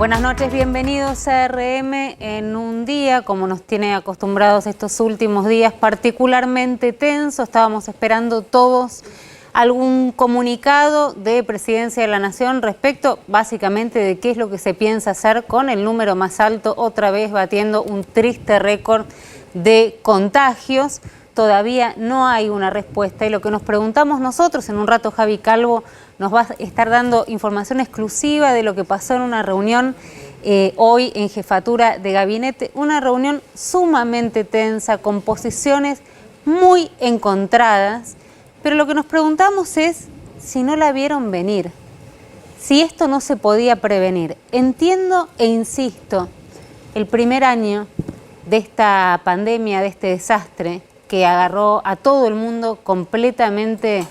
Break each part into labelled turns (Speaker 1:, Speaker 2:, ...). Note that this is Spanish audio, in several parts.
Speaker 1: Buenas noches, bienvenidos a RM en un día, como nos tiene acostumbrados estos últimos días, particularmente tenso. Estábamos esperando todos algún comunicado de Presidencia de la Nación respecto básicamente de qué es lo que se piensa hacer con el número más alto, otra vez batiendo un triste récord de contagios. Todavía no hay una respuesta y lo que nos preguntamos nosotros, en un rato Javi Calvo nos va a estar dando información exclusiva de lo que pasó en una reunión hoy en jefatura de gabinete, una reunión sumamente tensa, con posiciones muy encontradas, pero lo que nos preguntamos es si no la vieron venir, si esto no se podía prevenir. Entiendo e insisto, el primer año de esta pandemia, de este desastre, que agarró a todo el mundo completamente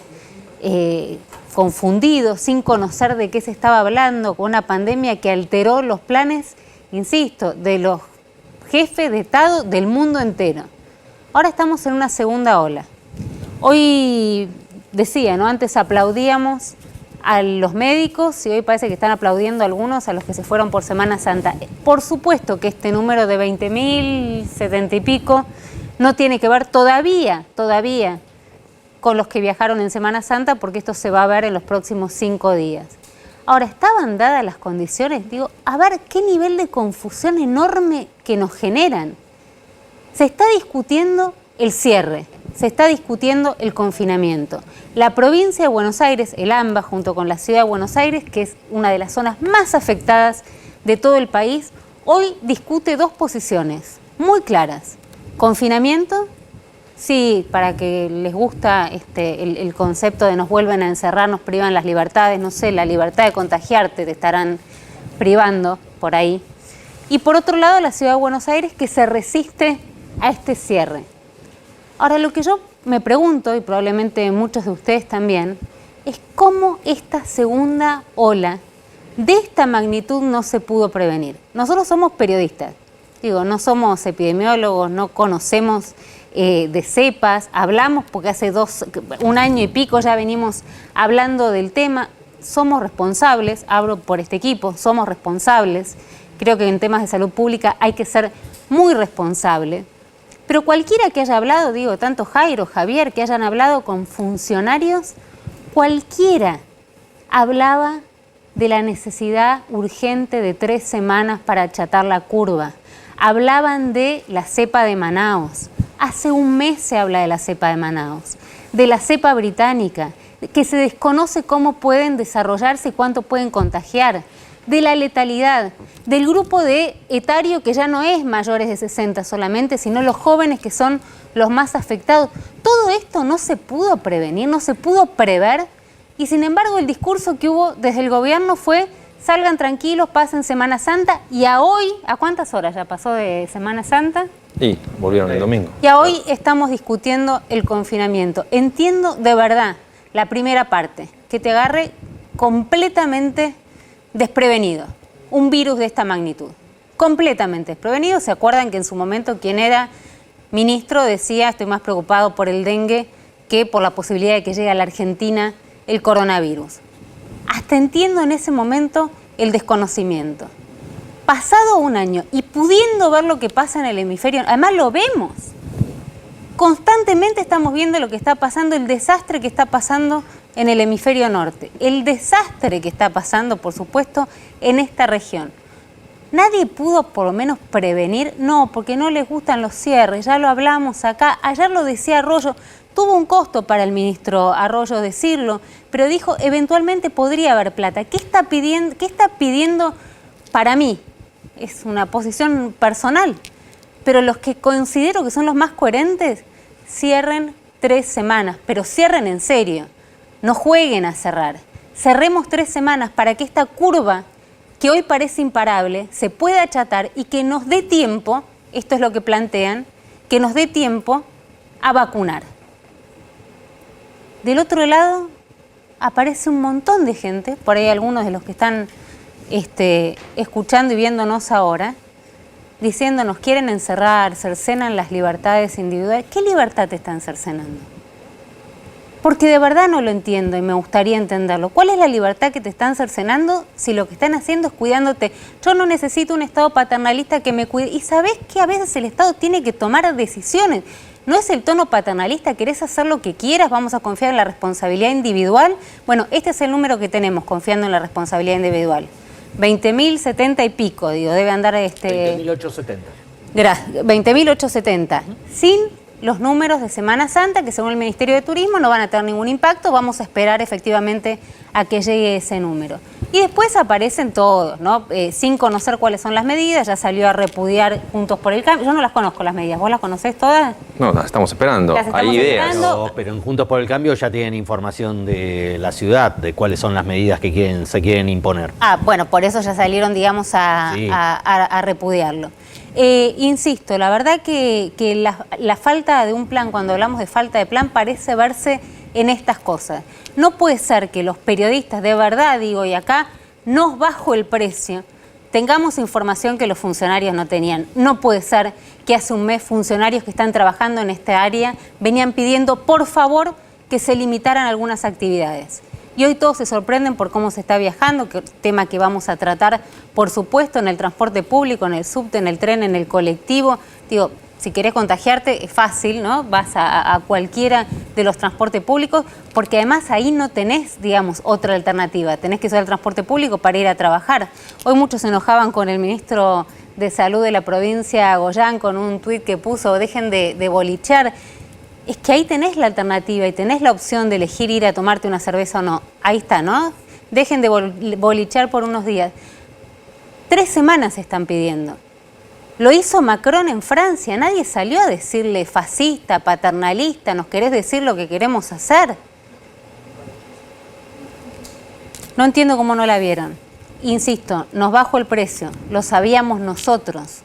Speaker 1: confundido, sin conocer de qué se estaba hablando, con una pandemia que alteró los planes, insisto, de los jefes de Estado del mundo entero. Ahora estamos en una segunda ola. Hoy decía, ¿no? Antes aplaudíamos a los médicos y hoy parece que están aplaudiendo a algunos a los que se fueron por Semana Santa. Por supuesto que este número de 20.000, 70 y pico, no tiene que ver todavía con los que viajaron en Semana Santa, porque esto se va a ver en los próximos 5 días. Ahora, ¿estaban dadas las condiciones? Digo, a ver qué nivel de confusión enorme que nos generan. Se está discutiendo el cierre, se está discutiendo el confinamiento. La provincia de Buenos Aires, el AMBA, junto con la ciudad de Buenos Aires, que es una de las zonas más afectadas de todo el país, hoy discute dos posiciones muy claras. Confinamiento, sí, para que les gusta el concepto de nos vuelven a encerrar, nos privan las libertades, no sé, la libertad de contagiarte te estarán privando por ahí. Y por otro lado, la ciudad de Buenos Aires, que se resiste a este cierre. Ahora, lo que yo me pregunto, y probablemente muchos de ustedes también, es cómo esta segunda ola de esta magnitud no se pudo prevenir. Nosotros somos periodistas. Digo, no somos epidemiólogos, no conocemos de cepas, hablamos porque hace un año y pico ya venimos hablando del tema, somos responsables, hablo por este equipo, somos responsables, creo que en temas de salud pública hay que ser muy responsable, pero cualquiera que haya hablado, digo, tanto Jairo, Javier, que hayan hablado con funcionarios, cualquiera hablaba de la necesidad urgente de 3 semanas para achatar la curva. Hablaban de la cepa de Manaos. Hace un mes se habla de la cepa de Manaos, de la cepa británica, que se desconoce cómo pueden desarrollarse y cuánto pueden contagiar, de la letalidad, del grupo de etario que ya no es mayores de 60 solamente, sino los jóvenes que son los más afectados. Todo esto no se pudo prevenir, no se pudo prever, y sin embargo el discurso que hubo desde el gobierno fue: salgan tranquilos, pasen Semana Santa. Y a hoy, ¿a cuántas horas ya pasó de Semana Santa?
Speaker 2: Y volvieron el domingo.
Speaker 1: Y a hoy estamos discutiendo el confinamiento. Entiendo de verdad la primera parte, que te agarre completamente desprevenido. Un virus de esta magnitud. Completamente desprevenido. ¿Se acuerdan que en su momento quien era ministro decía: estoy más preocupado por el dengue que por la posibilidad de que llegue a la Argentina el coronavirus? Hasta entiendo en ese momento el desconocimiento. Pasado un año y pudiendo ver lo que pasa en el hemisferio, además lo vemos. Constantemente estamos viendo lo que está pasando, el desastre que está pasando en el hemisferio norte, el desastre que está pasando, por supuesto, en esta región. ¿Nadie pudo por lo menos prevenir? No, porque no les gustan los cierres, ya lo hablamos acá, ayer lo decía Arroyo. Tuvo un costo para el ministro Arroyo decirlo, pero dijo eventualmente podría haber plata. ¿Qué está pidiendo? ¿Qué está pidiendo? Para mí, es una posición personal, pero los que considero que son los más coherentes, cierren 3 semanas, pero cierren en serio, no jueguen a cerrar. Cerremos 3 semanas para que esta curva, que hoy parece imparable, se pueda achatar y que nos dé tiempo, esto es lo que plantean, que nos dé tiempo a vacunar. Del otro lado aparece un montón de gente, por ahí algunos de los que están escuchando y viéndonos ahora, diciéndonos quieren encerrar, cercenan las libertades individuales. ¿Qué libertad te están cercenando? Porque de verdad no lo entiendo y me gustaría entenderlo. ¿Cuál es la libertad que te están cercenando si lo que están haciendo es cuidándote? Yo no necesito un Estado paternalista que me cuide. Y sabés que a veces el Estado tiene que tomar decisiones. No es el tono paternalista, querés hacer lo que quieras, vamos a confiar en la responsabilidad individual. Bueno, este es el número que tenemos, confiando en la responsabilidad individual. 20.070 y pico, digo, debe andar
Speaker 2: 20.870.
Speaker 1: Gracias, 20.870. Sin los números de Semana Santa, que según el Ministerio de Turismo no van a tener ningún impacto, vamos a esperar efectivamente a que llegue ese número. Y después aparecen todos, ¿no? Sin conocer cuáles son las medidas, ya salió a repudiar Juntos por el Cambio. Yo no las conozco las medidas, ¿vos las conocés todas?
Speaker 3: No, las estamos esperando, hay ideas.
Speaker 2: Pero en Juntos por el Cambio ya tienen información de la ciudad, de cuáles son las medidas que se quieren imponer.
Speaker 1: Ah, bueno, por eso ya salieron, digamos, a repudiarlo. Insisto, la verdad que la falta de un plan, cuando hablamos de falta de plan, parece verse en estas cosas. No puede ser que los periodistas, de verdad digo, y acá nos bajo el precio, tengamos información que los funcionarios no tenían. No puede ser que hace un mes funcionarios que están trabajando en esta área venían pidiendo, por favor, que se limitaran algunas actividades. Y hoy todos se sorprenden por cómo se está viajando, que tema que vamos a tratar, por supuesto, en el transporte público, en el subte, en el tren, en el colectivo. Digo, si querés contagiarte, es fácil, ¿no? Vas a cualquiera de los transportes públicos, porque además ahí no tenés, digamos, otra alternativa. Tenés que usar el transporte público para ir a trabajar. Hoy muchos se enojaban con el ministro de Salud de la provincia, Goyán, con un tuit que puso, dejen de bolichear. Es que ahí tenés la alternativa y tenés la opción de elegir ir a tomarte una cerveza o no. Ahí está, ¿no? Dejen de bolichear por unos días. 3 semanas están pidiendo. Lo hizo Macron en Francia. Nadie salió a decirle fascista, paternalista, nos querés decir lo que queremos hacer. No entiendo cómo no la vieron. Insisto, nos bajó el precio. Lo sabíamos nosotros.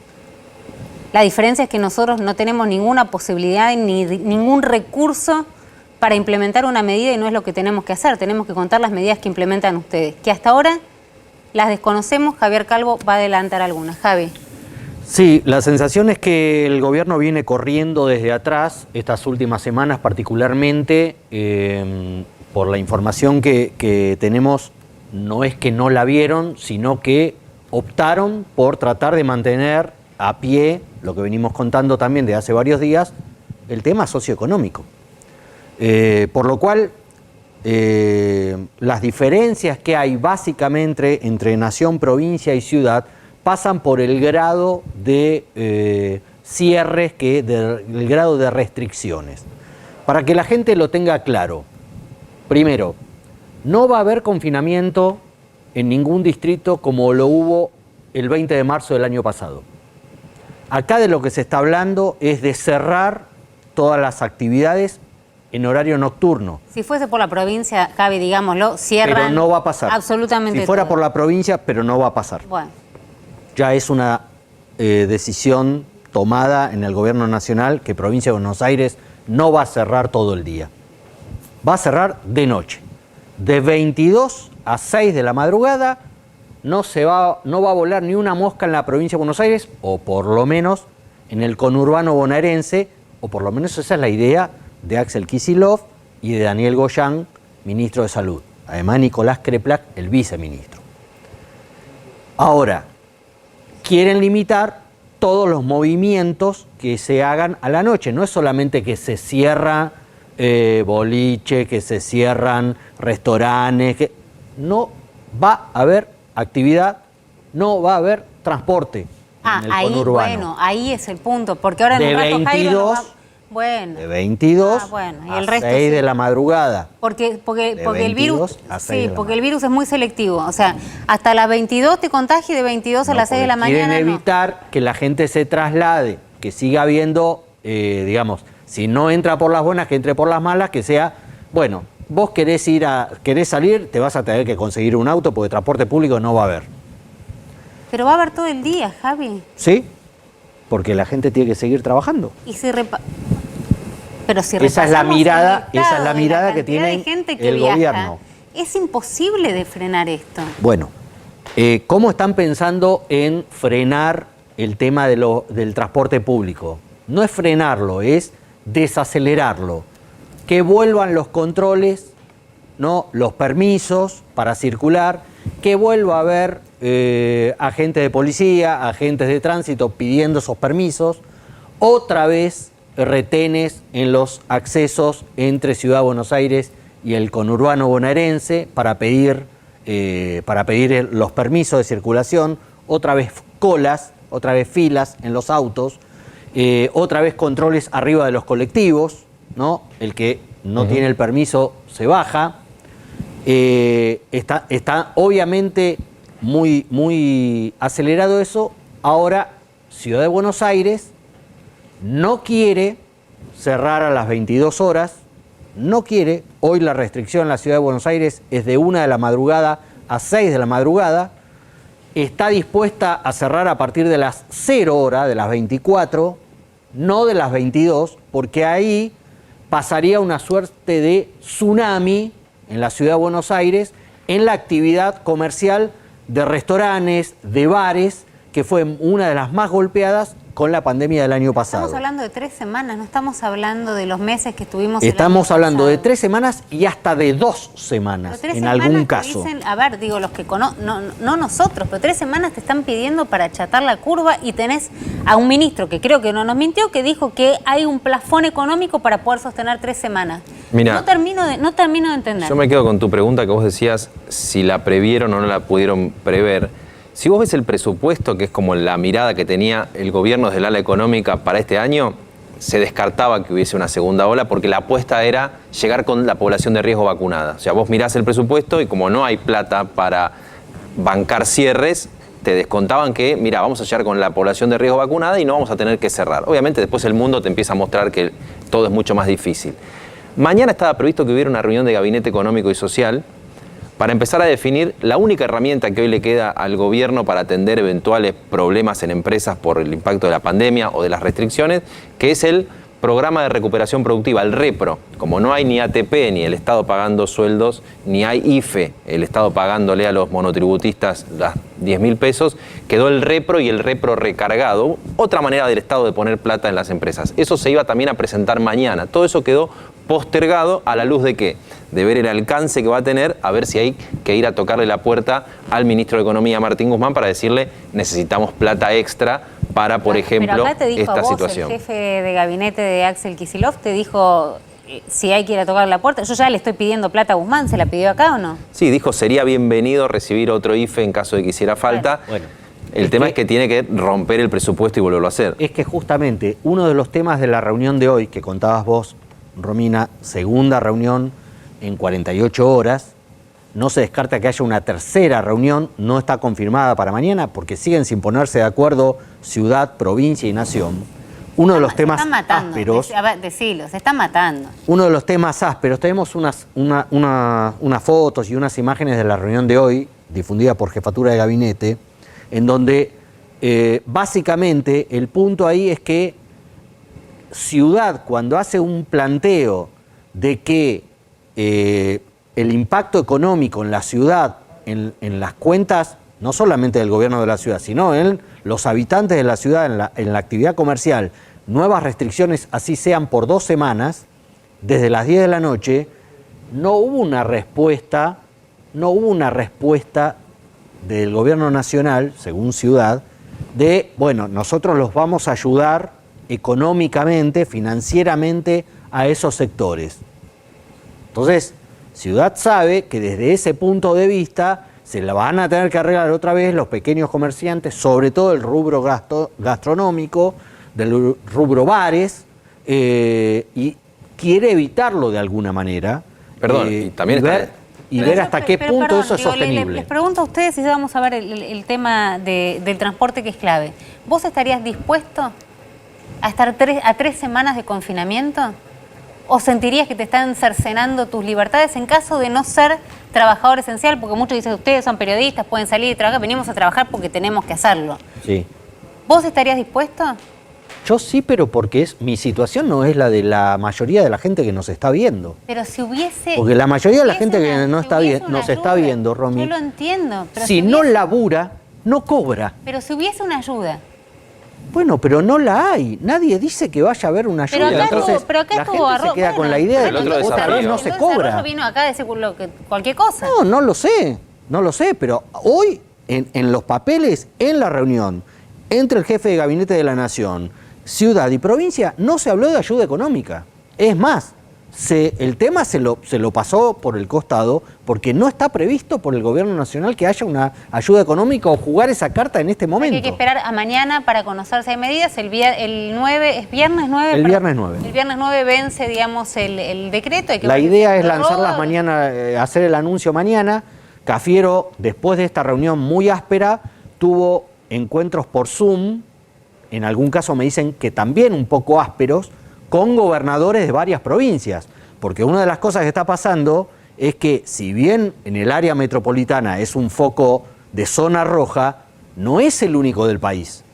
Speaker 1: La diferencia es que nosotros no tenemos ninguna posibilidad ni ningún recurso para implementar una medida y no es lo que tenemos que hacer. Tenemos que contar las medidas que implementan ustedes, que hasta ahora las desconocemos. Javier Calvo va a adelantar algunas. Javi.
Speaker 2: Sí, la sensación es que el gobierno viene corriendo desde atrás estas últimas semanas, particularmente por la información que tenemos. No es que no la vieron, sino que optaron por tratar de mantener a pie, lo que venimos contando también de hace varios días, el tema socioeconómico. Por lo cual, las diferencias que hay básicamente entre nación, provincia y ciudad pasan por el grado de cierres, el grado de restricciones. Para que la gente lo tenga claro, primero, no va a haber confinamiento en ningún distrito como lo hubo el 20 de marzo del año pasado. Acá de lo que se está hablando es de cerrar todas las actividades en horario nocturno.
Speaker 1: Si fuese por la provincia, Javi, digámoslo, cierran.
Speaker 2: Pero no va a pasar.
Speaker 1: Absolutamente.
Speaker 2: Si fuera
Speaker 1: todo
Speaker 2: por la provincia, pero no va a pasar.
Speaker 1: Bueno.
Speaker 2: Ya es una decisión tomada en el gobierno nacional que Provincia de Buenos Aires no va a cerrar todo el día. Va a cerrar de noche. De 22 a 6 de la madrugada no va a volar ni una mosca en la provincia de Buenos Aires, o por lo menos en el conurbano bonaerense, o por lo menos esa es la idea de Axel Kicillof y de Daniel Goyán, ministro de Salud. Además, Nicolás Kreplak, el viceministro. Ahora, quieren limitar todos los movimientos que se hagan a la noche. No es solamente que se cierra boliche, que se cierran restaurantes, que no va a haber actividad, no va a haber transporte en el conurbano.
Speaker 1: Bueno, ahí es el punto, porque ahora en un rato Jairo no va... Bueno.
Speaker 2: De 22
Speaker 1: y el
Speaker 2: a
Speaker 1: resto
Speaker 2: 6
Speaker 1: sí.
Speaker 2: de la madrugada.
Speaker 1: Porque el virus,
Speaker 2: sí,
Speaker 1: porque el virus es muy selectivo. O sea, hasta las 22 te contagia y de 22 a las 6 de la mañana
Speaker 2: quieren evitar que la gente se traslade, que siga habiendo, digamos, si no entra por las buenas, que entre por las malas, que sea, bueno, vos querés salir, te vas a tener que conseguir un auto porque transporte público no va a haber.
Speaker 1: Pero va a haber todo el día, Javi.
Speaker 2: Sí, porque la gente tiene que seguir trabajando.
Speaker 1: Y si Pero si
Speaker 2: esa es la mirada, que tiene el
Speaker 1: viaja,
Speaker 2: gobierno.
Speaker 1: Es imposible de frenar esto.
Speaker 2: Bueno, ¿cómo están pensando en frenar el tema del transporte público? No es frenarlo, es desacelerarlo. que vuelvan los controles, ¿no? Los permisos para circular, que vuelva a haber agentes de policía, agentes de tránsito pidiendo esos permisos, otra vez retenes en los accesos entre Ciudad de Buenos Aires y el conurbano bonaerense para pedir los permisos de circulación, otra vez colas, otra vez filas en los autos, otra vez controles arriba de los colectivos, ¿no? El que no tiene el permiso se baja. Está obviamente muy acelerado eso. Ahora, Ciudad de Buenos Aires no quiere cerrar a las 22 horas, no quiere. Hoy la restricción en la Ciudad de Buenos Aires es de 1 de la madrugada a 6 de la madrugada. Está dispuesta a cerrar a partir de las 0 horas, de las 24, no de las 22, porque ahí pasaría una suerte de tsunami en la Ciudad de Buenos Aires en la actividad comercial de restaurantes, de bares, que fue una de las más golpeadas con la pandemia del año pasado.
Speaker 1: Estamos hablando de 3 semanas, no estamos hablando de los meses que estuvimos.
Speaker 2: Estamos hablando de 3 semanas y hasta de 2 semanas, en algún caso.
Speaker 1: Dicen, a ver, digo, los que no nosotros, pero 3 semanas te están pidiendo para achatar la curva y tenés a un ministro que creo que no nos mintió, que dijo que hay un plafón económico para poder sostener 3 semanas.
Speaker 3: Mira,
Speaker 1: no termino de entender.
Speaker 3: Yo me quedo con tu pregunta que vos decías si la previeron o no la pudieron prever. Si vos ves el presupuesto, que es como la mirada que tenía el gobierno desde el ala económica para este año, se descartaba que hubiese una segunda ola porque la apuesta era llegar con la población de riesgo vacunada. O sea, vos mirás el presupuesto y como no hay plata para bancar cierres, te descontaban que, mira, vamos a llegar con la población de riesgo vacunada y no vamos a tener que cerrar. Obviamente después el mundo te empieza a mostrar que todo es mucho más difícil. Mañana estaba previsto que hubiera una reunión de Gabinete Económico y Social para empezar a definir la única herramienta que hoy le queda al gobierno para atender eventuales problemas en empresas por el impacto de la pandemia o de las restricciones, que es el Programa de Recuperación Productiva, el REPRO. Como no hay ni ATP, ni el Estado pagando sueldos, ni hay IFE, el Estado pagándole a los monotributistas las 10.000 pesos, quedó el REPRO y el REPRO recargado. Otra manera del Estado de poner plata en las empresas. Eso se iba también a presentar mañana. Todo eso quedó postergado a la luz de ¿qué? De ver el alcance que va a tener, a ver si hay que ir a tocarle la puerta al ministro de Economía, Martín Guzmán, para decirle necesitamos plata extra para, por ejemplo,
Speaker 1: pero acá te dijo
Speaker 2: esta
Speaker 1: a vos,
Speaker 2: situación.
Speaker 1: El jefe de gabinete de Axel Kicillof te dijo si hay que ir a tocar la puerta. Yo ya le estoy pidiendo plata a Guzmán, ¿se la pidió acá o no?
Speaker 3: Sí, dijo sería bienvenido recibir otro IFE en caso de que hiciera falta.
Speaker 2: Bueno,
Speaker 3: el tema es que tiene que romper el presupuesto y volverlo a hacer.
Speaker 2: Es que justamente uno de los temas de la reunión de hoy, que contabas vos, Romina, segunda reunión en 48 horas, no se descarta que haya una tercera reunión, no está confirmada para mañana, porque siguen sin ponerse de acuerdo ciudad, provincia y nación. Uno de los temas ásperos...
Speaker 1: Decilo, se están matando.
Speaker 2: Uno de los temas ásperos, tenemos unas fotos y unas imágenes de la reunión de hoy, difundida por Jefatura de Gabinete, en donde básicamente el punto ahí es que Ciudad, cuando hace un planteo de que el impacto económico en la ciudad, en las cuentas, no solamente del gobierno de la ciudad, sino en los habitantes de la ciudad, en la actividad comercial, nuevas restricciones, así sean por 2 semanas, desde las 10 de la noche, no hubo una respuesta del gobierno nacional, según Ciudad, de, bueno, nosotros los vamos a ayudar económicamente, financieramente a esos sectores. Entonces, Ciudad sabe que desde ese punto de vista se la van a tener que arreglar otra vez los pequeños comerciantes, sobre todo el rubro gastronómico, del rubro bares, y quiere evitarlo de alguna manera.
Speaker 3: Perdón, y también
Speaker 2: ver hasta qué punto eso es sostenible.
Speaker 1: Les pregunto a ustedes si vamos a ver el tema del transporte, que es clave. ¿Vos estarías dispuesto a estar 3 semanas de confinamiento? ¿O sentirías que te están cercenando tus libertades en caso de no ser trabajador esencial? Porque muchos dicen, ustedes son periodistas, pueden salir y trabajar, venimos a trabajar porque tenemos que hacerlo.
Speaker 2: Sí.
Speaker 1: ¿Vos estarías dispuesto?
Speaker 2: Yo sí, pero porque mi situación no es la de la mayoría de la gente que nos está viendo.
Speaker 1: Pero si hubiese...
Speaker 2: Porque la mayoría de la gente que nos está viendo, Romy,
Speaker 1: yo lo entiendo. Pero
Speaker 2: si no labura, no cobra.
Speaker 1: Pero si hubiese una ayuda,
Speaker 2: Bueno, pero no la hay. Nadie dice que vaya a haber una ayuda.
Speaker 1: Pero acá
Speaker 2: Entonces,
Speaker 1: estuvo, pero acá
Speaker 2: la
Speaker 1: estuvo
Speaker 2: gente se queda con la idea de
Speaker 3: el otro
Speaker 2: que otra
Speaker 3: desafío.
Speaker 2: vez no se
Speaker 1: Entonces,
Speaker 2: cobra.
Speaker 1: Arroyo vino acá a decir cualquier cosa.
Speaker 2: No lo sé, pero hoy en los papeles, en la reunión entre el jefe de gabinete de la Nación, ciudad y provincia, no se habló de ayuda económica. Es más, el tema se lo pasó por el costado porque no está previsto por el gobierno nacional que haya una ayuda económica o jugar esa carta en este momento.
Speaker 1: Hay que esperar a mañana para conocer si hay medidas. El 9, ¿es viernes 9?
Speaker 2: El viernes 9.
Speaker 1: El viernes 9 vence, digamos, el decreto. Hay que
Speaker 2: La
Speaker 1: ver
Speaker 2: idea
Speaker 1: si
Speaker 2: es
Speaker 1: se
Speaker 2: lanzarlas
Speaker 1: prorroga.
Speaker 2: mañana, hacer el anuncio mañana. Cafiero, después de esta reunión muy áspera, tuvo encuentros por Zoom, en algún caso me dicen que también un poco ásperos, con gobernadores de varias provincias. Porque una de las cosas que está pasando es que si bien en el área metropolitana es un foco de zona roja, no es el único del país.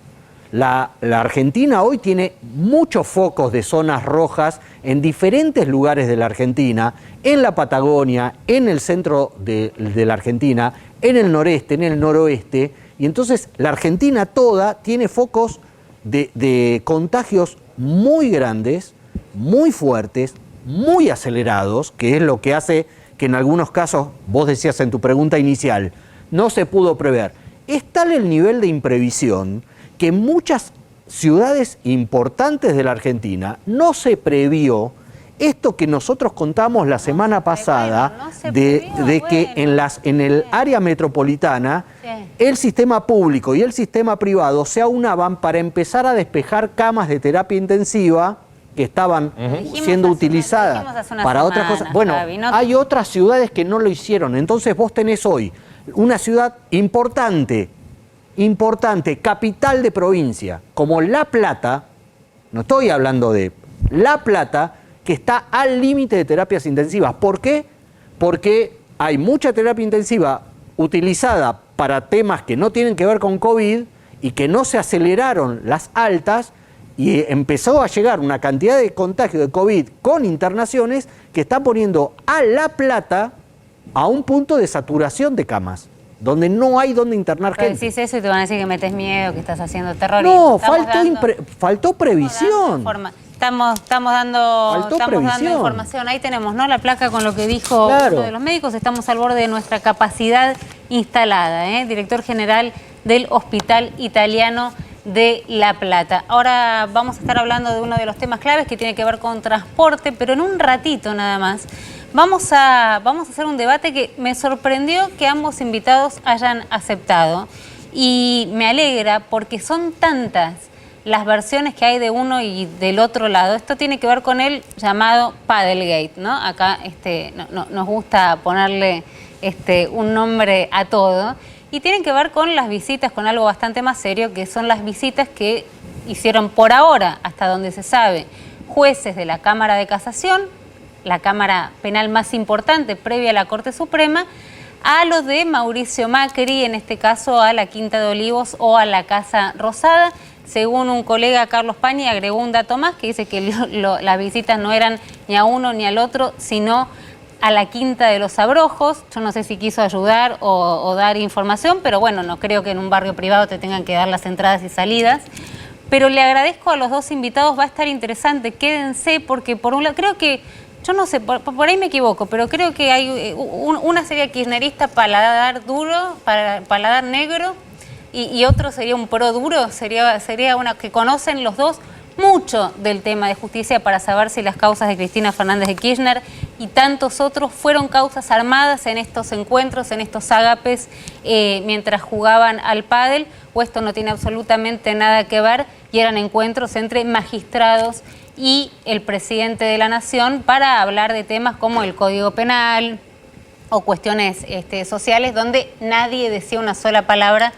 Speaker 2: La Argentina hoy tiene muchos focos de zonas rojas en diferentes lugares de la Argentina, en la Patagonia, en el centro de la Argentina, en el noreste, en el noroeste, y entonces la Argentina toda tiene focos de contagios muy grandes, muy fuertes, muy acelerados, que es lo que hace que en algunos casos, vos decías en tu pregunta inicial, no se pudo prever. Es tal el nivel de imprevisión que en muchas ciudades importantes de la Argentina no se previó esto que nosotros contamos la semana pasada, de que en el área metropolitana el sistema público y el sistema privado se aunaban para empezar a despejar camas de terapia intensiva que estaban siendo utilizadas para otras cosas. Bueno,
Speaker 1: Javi, no
Speaker 2: hay otras ciudades que no lo hicieron. Entonces vos tenés hoy una ciudad importante, capital de provincia, como La Plata, no estoy hablando de La Plata, que está al límite de terapias intensivas. ¿Por qué? Porque hay mucha terapia intensiva utilizada para temas que no tienen que ver con COVID y que no se aceleraron las altas y empezó a llegar una cantidad de contagios de COVID con internaciones que está poniendo a La Plata a un punto de saturación de camas, donde no hay donde internar
Speaker 1: Pero
Speaker 2: gente.
Speaker 1: decís eso y te van a decir que metes miedo, que estás haciendo terrorismo.
Speaker 2: No,
Speaker 1: Estamos
Speaker 2: faltó previsión.
Speaker 1: Estamos dando
Speaker 2: previsión.
Speaker 1: información. Ahí tenemos, ¿no?, la placa con lo que dijo
Speaker 2: Claro.
Speaker 1: uno de los médicos. Estamos al borde de nuestra capacidad instalada, director general del Hospital Italiano de La Plata. Ahora vamos a estar hablando de uno de los temas claves que tiene que ver con transporte, pero en un ratito nada más. Vamos a hacer un debate que me sorprendió que ambos invitados hayan aceptado. Y me alegra porque son tantas las versiones que hay de uno y del otro lado. Esto tiene que ver con el llamado Paddlegate, ¿no? Acá nos gusta ponerle un nombre a todo. Y tienen que ver con las visitas, con algo bastante más serio, que son las visitas que hicieron por ahora, hasta donde se sabe, jueces de la Cámara de Casación, la Cámara Penal más importante previa a la Corte Suprema, a lo de Mauricio Macri, en este caso a la Quinta de Olivos o a la Casa Rosada. Según un colega, Carlos Pañi, agregó un dato más que dice que las visitas no eran ni a uno ni al otro, sino a la Quinta de los Abrojos. Yo no sé si quiso ayudar o dar información, pero bueno, no creo que en un barrio privado te tengan que dar las entradas y salidas. Pero le agradezco a los dos invitados, va a estar interesante, quédense, porque por un lado creo que, yo no sé, por ahí me equivoco, pero creo que hay una sería kirchnerista paladar duro, paladar negro, y otro sería un pro duro, sería una que conocen los dos mucho del tema de justicia para saber si las causas de Cristina Fernández de Kirchner y tantos otros fueron causas armadas en estos encuentros, en estos ágapes, mientras jugaban al pádel, o esto no tiene absolutamente nada que ver y eran encuentros entre magistrados y el presidente de la Nación para hablar de temas como el Código Penal o cuestiones sociales donde nadie decía una sola palabra.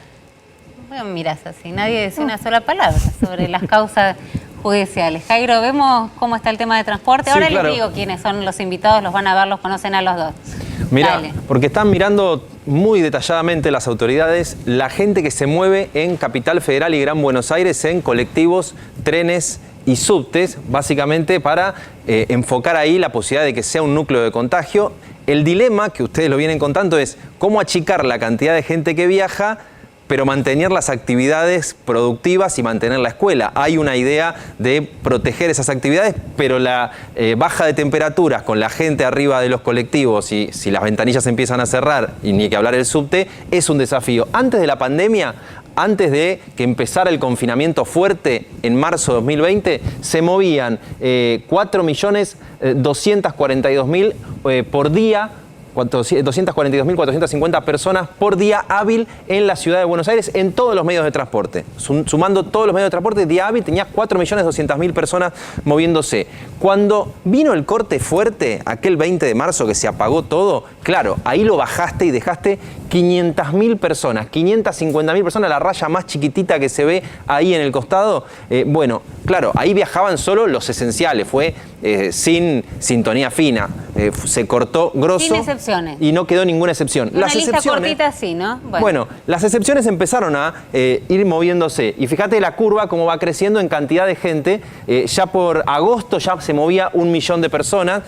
Speaker 1: Bueno, mirás así, nadie decía una sola palabra sobre las causas judiciales. Jairo, vemos cómo está el tema de transporte. Ahora
Speaker 3: claro.
Speaker 1: Les digo quiénes son los invitados, los van a ver, los conocen a los dos.
Speaker 3: Mirá,
Speaker 1: Dale.
Speaker 3: porque están mirando muy detalladamente las autoridades la gente que se mueve en Capital Federal y Gran Buenos Aires en colectivos, trenes y subtes, básicamente para enfocar ahí la posibilidad de que sea un núcleo de contagio. El dilema, que ustedes lo vienen contando, es cómo achicar la cantidad de gente que viaja pero mantener las actividades productivas y mantener la escuela. Hay una idea de proteger esas actividades, pero la baja de temperaturas con la gente arriba de los colectivos y si las ventanillas empiezan a cerrar, y ni que hablar el subte, es un desafío. Antes de la pandemia, antes de que empezara el confinamiento fuerte en marzo de 2020, se movían 4.242.000 por día, 242.450 personas por día hábil en la ciudad de Buenos Aires, en todos los medios de transporte. Sumando todos los medios de transporte, día hábil tenía 4.200.000 personas moviéndose. Cuando vino el corte fuerte, aquel 20 de marzo que se apagó todo, claro, ahí lo bajaste y dejaste 500.000 personas, 550.000 personas, la raya más chiquitita que se ve ahí en el costado. Bueno, claro, ahí viajaban solo los esenciales, fue sin sintonía fina, se cortó grosso.
Speaker 1: Sin excepciones.
Speaker 3: Y no quedó ninguna excepción.
Speaker 1: Una lista cortita sí, ¿no?
Speaker 3: Bueno, las excepciones empezaron a ir moviéndose. Y fíjate la curva cómo va creciendo en cantidad de gente. Ya por agosto ya se movía 1 millón de personas,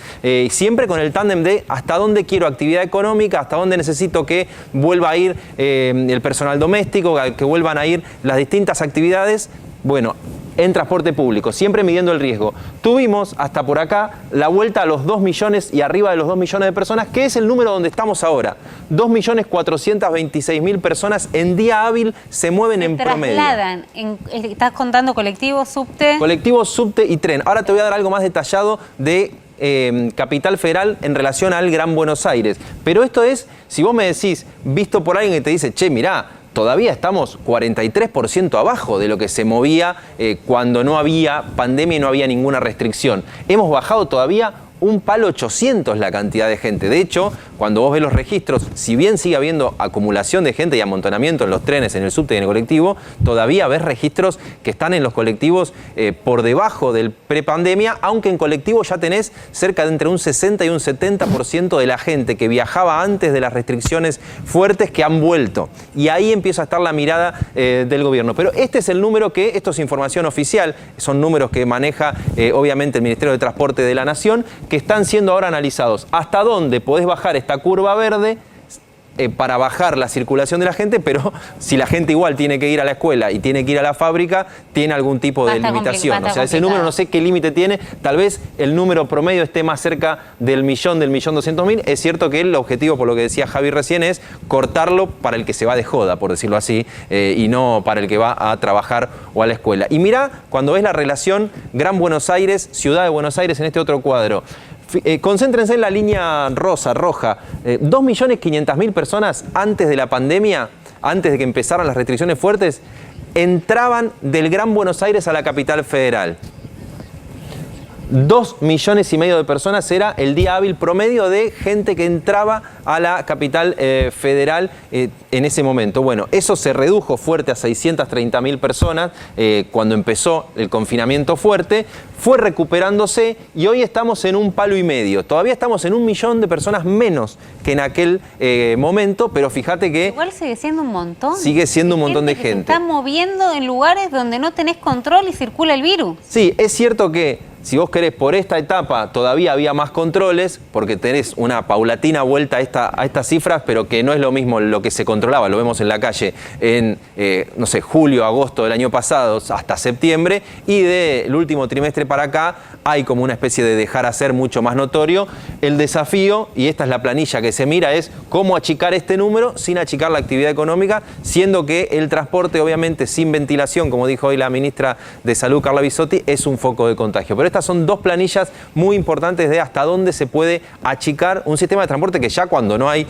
Speaker 3: siempre con el tándem de hasta dónde quiero actividad económica, hasta dónde necesito que vuelva a ir el personal doméstico, que vuelvan a ir las distintas actividades. Bueno, en transporte público, siempre midiendo el riesgo. Tuvimos hasta por acá la vuelta a los 2 millones y arriba de los 2 millones de personas, que es el número donde estamos ahora. 2.426.000 personas en día hábil se mueven en promedio.
Speaker 1: Trasladan, ¿estás contando colectivos, subte?
Speaker 3: Colectivos, subte y tren. Ahora te voy a dar algo más detallado de Capital Federal en relación al Gran Buenos Aires. Pero esto es, si vos me decís, visto por alguien que te dice, che, mirá, todavía estamos 43% abajo de lo que se movía cuando no había pandemia y no había ninguna restricción. Hemos bajado todavía un palo 800 la cantidad de gente. De hecho, cuando vos ves los registros, si bien sigue habiendo acumulación de gente y amontonamiento en los trenes, en el subte y en el colectivo, todavía ves registros que están en los colectivos por debajo del prepandemia, aunque en colectivo ya tenés cerca de entre un 60 y un 70% de la gente que viajaba antes de las restricciones fuertes que han vuelto. Y ahí empieza a estar la mirada del gobierno. Pero este es el número que, esto es información oficial, son números que maneja obviamente el Ministerio de Transporte de la Nación, que están siendo ahora analizados. ¿Hasta dónde podés bajar esta curva verde para bajar la circulación de la gente? Pero si la gente igual tiene que ir a la escuela y tiene que ir a la fábrica, tiene algún tipo de limitación. O sea, ese número no sé qué límite tiene. Tal vez el número promedio esté más cerca del 1.200.000. Es cierto que el objetivo, por lo que decía Javi recién, es cortarlo para el que se va de joda, por decirlo así, y no para el que va a trabajar o a la escuela. Y mirá, cuando ves la relación Gran Buenos Aires, Ciudad de Buenos Aires en este otro cuadro. Concéntrense en la línea roja. 2.500.000 personas antes de la pandemia, antes de que empezaran las restricciones fuertes, entraban del Gran Buenos Aires a la Capital Federal. 2,5 millones de personas era el día hábil promedio de gente que entraba a la capital federal en ese momento. Bueno, eso se redujo fuerte a 630.000 personas cuando empezó el confinamiento fuerte, fue recuperándose y hoy estamos en 1,5 palo. Todavía estamos en 1 millón de personas menos que en aquel momento, pero fíjate que...
Speaker 1: Igual sigue siendo un montón.
Speaker 3: Sigue siendo un montón de gente.
Speaker 1: Se está moviendo en lugares donde no tenés control y circula el virus.
Speaker 3: Sí, es cierto que si vos querés, por esta etapa todavía había más controles, porque tenés una paulatina vuelta a estas cifras, pero que no es lo mismo lo que se controlaba, lo vemos en la calle en, no sé, julio, agosto del año pasado hasta septiembre, y del último trimestre para acá hay como una especie de dejar hacer mucho más notorio. El desafío, y esta es la planilla que se mira, es cómo achicar este número sin achicar la actividad económica, siendo que el transporte, obviamente, sin ventilación, como dijo hoy la ministra de Salud, Carla Bisotti, es un foco de contagio. Pero estas son dos planillas muy importantes de hasta dónde se puede achicar un sistema de transporte que ya cuando no hay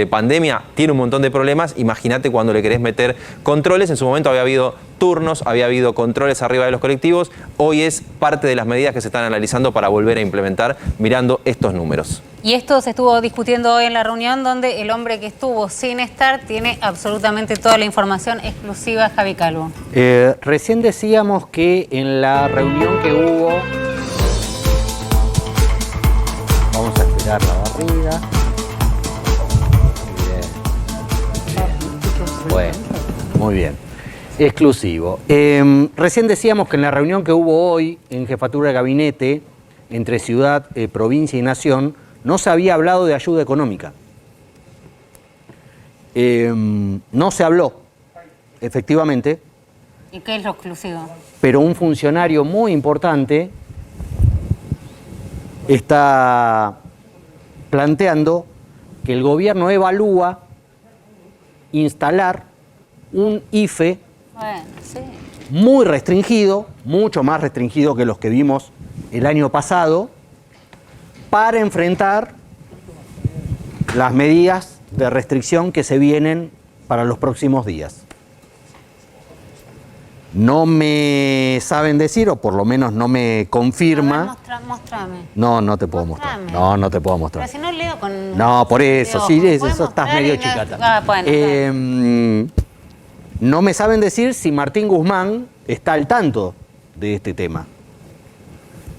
Speaker 3: pandemia tiene un montón de problemas. Imagínate cuando le querés meter controles. En su momento había habido turnos, había habido controles arriba de los colectivos. Hoy es parte de las medidas que se están analizando para volver a implementar mirando estos números.
Speaker 1: Y esto se estuvo discutiendo hoy en la reunión donde el hombre que estuvo sin estar tiene absolutamente toda la información exclusiva. Javi Calvo.
Speaker 2: Recién decíamos que en la reunión que hubo... Vamos a esperar la barrida. Bien. Bueno, muy bien. Exclusivo. Recién decíamos que en la reunión que hubo hoy en Jefatura de Gabinete entre ciudad, provincia y nación, no se había hablado de ayuda económica. No se habló. efectivamente,
Speaker 1: ¿Y qué es lo exclusivo?
Speaker 2: pero un funcionario muy importante está planteando que el gobierno evalúa instalar un IFE
Speaker 1: Bueno, sí.
Speaker 2: muy restringido, mucho más restringido que los que vimos el año pasado, para enfrentar las medidas de restricción que se vienen para los próximos días. No me saben decir, o por lo menos no me confirma.
Speaker 1: Mostrame.
Speaker 2: No, no te puedo mostrar.
Speaker 1: Mostrame.
Speaker 2: No, no te puedo mostrar.
Speaker 1: Pero si no leo con...
Speaker 2: No, por eso,
Speaker 1: de
Speaker 2: sí,
Speaker 1: ojos.
Speaker 2: eso
Speaker 1: ¿Puedes
Speaker 2: estás
Speaker 1: mostrar
Speaker 2: medio
Speaker 1: y no-
Speaker 2: chicata.
Speaker 1: Ah, bueno,
Speaker 2: No me saben decir si Martín Guzmán está al tanto de este tema.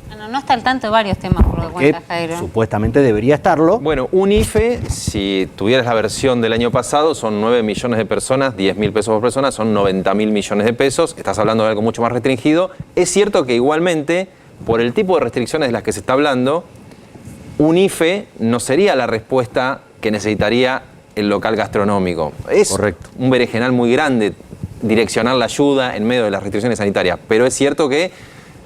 Speaker 1: bueno, no está al tanto de varios temas, por lo que
Speaker 2: Que
Speaker 1: cuenta Jairo.
Speaker 2: supuestamente debería estarlo.
Speaker 3: Bueno, un IFE, si tuvieras la versión del año pasado, son 9 millones de personas, 10.000 pesos por persona, son 90.000 millones de pesos. Estás hablando de algo mucho más restringido. Es cierto que igualmente, por el tipo de restricciones de las que se está hablando, un IFE no sería la respuesta que necesitaría el local gastronómico. Es
Speaker 2: Correcto.
Speaker 3: un berenjenal muy grande direccionar la ayuda en medio de las restricciones sanitarias, pero es cierto que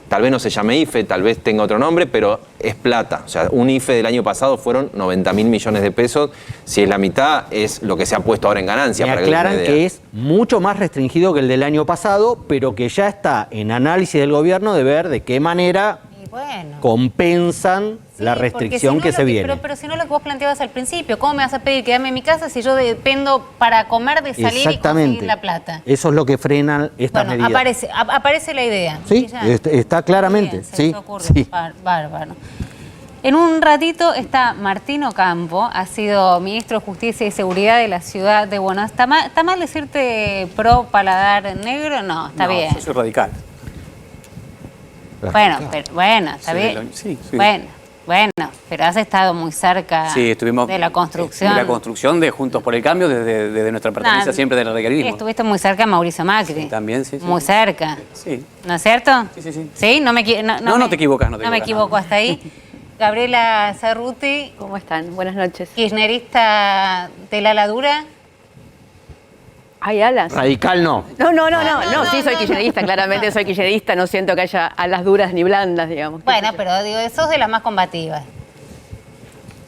Speaker 3: tal vez no se llame IFE, tal vez tenga otro nombre, pero es plata. O sea, un IFE del año pasado fueron 90.000 millones de pesos. Si es la mitad, es lo que se ha puesto ahora en ganancia.
Speaker 2: Me
Speaker 3: para que
Speaker 2: aclaran
Speaker 3: den una idea.
Speaker 2: que es mucho más restringido que el del año pasado, pero que ya está en análisis del gobierno de ver de qué manera
Speaker 1: Y bueno.
Speaker 2: compensan
Speaker 1: Sí,
Speaker 2: la
Speaker 1: porque
Speaker 2: restricción
Speaker 1: si no
Speaker 2: que
Speaker 1: lo
Speaker 2: se viene.
Speaker 1: Pero si no lo que vos planteabas al principio, ¿cómo me vas a pedir quedarme en mi casa si yo dependo para comer de salir y
Speaker 2: Exactamente.
Speaker 1: conseguir la plata?
Speaker 2: Eso es lo que frena estas
Speaker 1: Bueno,
Speaker 2: medidas.
Speaker 1: aparece la idea.
Speaker 2: Sí,
Speaker 1: Y ya.
Speaker 2: está claramente.
Speaker 1: Bien, se
Speaker 2: Sí,
Speaker 1: les ocurre.
Speaker 2: sí.
Speaker 1: Bárbaro. En un ratito está Martín Ocampo, ha sido ministro de Justicia y Seguridad de la ciudad de Buenos Aires. ¿Está mal decirte pro paladar negro? No, está bien.
Speaker 4: Yo soy radical.
Speaker 1: Bueno, está
Speaker 4: Sí,
Speaker 1: bien.
Speaker 4: sí.
Speaker 1: Bueno, pero has estado muy cerca
Speaker 4: Sí, estuvimos
Speaker 1: de la construcción.
Speaker 4: de la construcción de Juntos por el Cambio desde nuestra pertenencia
Speaker 1: Nah,
Speaker 4: siempre del radicalismo.
Speaker 1: Estuviste muy cerca de Mauricio Macri.
Speaker 4: Sí, también, sí, sí.
Speaker 1: Muy cerca.
Speaker 4: Sí.
Speaker 1: ¿No es cierto?
Speaker 4: Sí, sí, sí.
Speaker 1: ¿Sí? No,
Speaker 4: No te equivocas, no te
Speaker 1: No me
Speaker 4: equivocas,
Speaker 1: equivoco
Speaker 4: no.
Speaker 1: hasta ahí. Gabriela Cerruti,
Speaker 5: ¿Cómo están? Buenas noches.
Speaker 1: kirchnerista de la Ladura.
Speaker 5: ¿Hay alas?
Speaker 2: Radical no.
Speaker 5: No, sí soy kirchnerista, claramente soy kirchnerista, no siento que haya alas duras ni blandas, digamos.
Speaker 1: Bueno, pero digo, sos de las más combativas.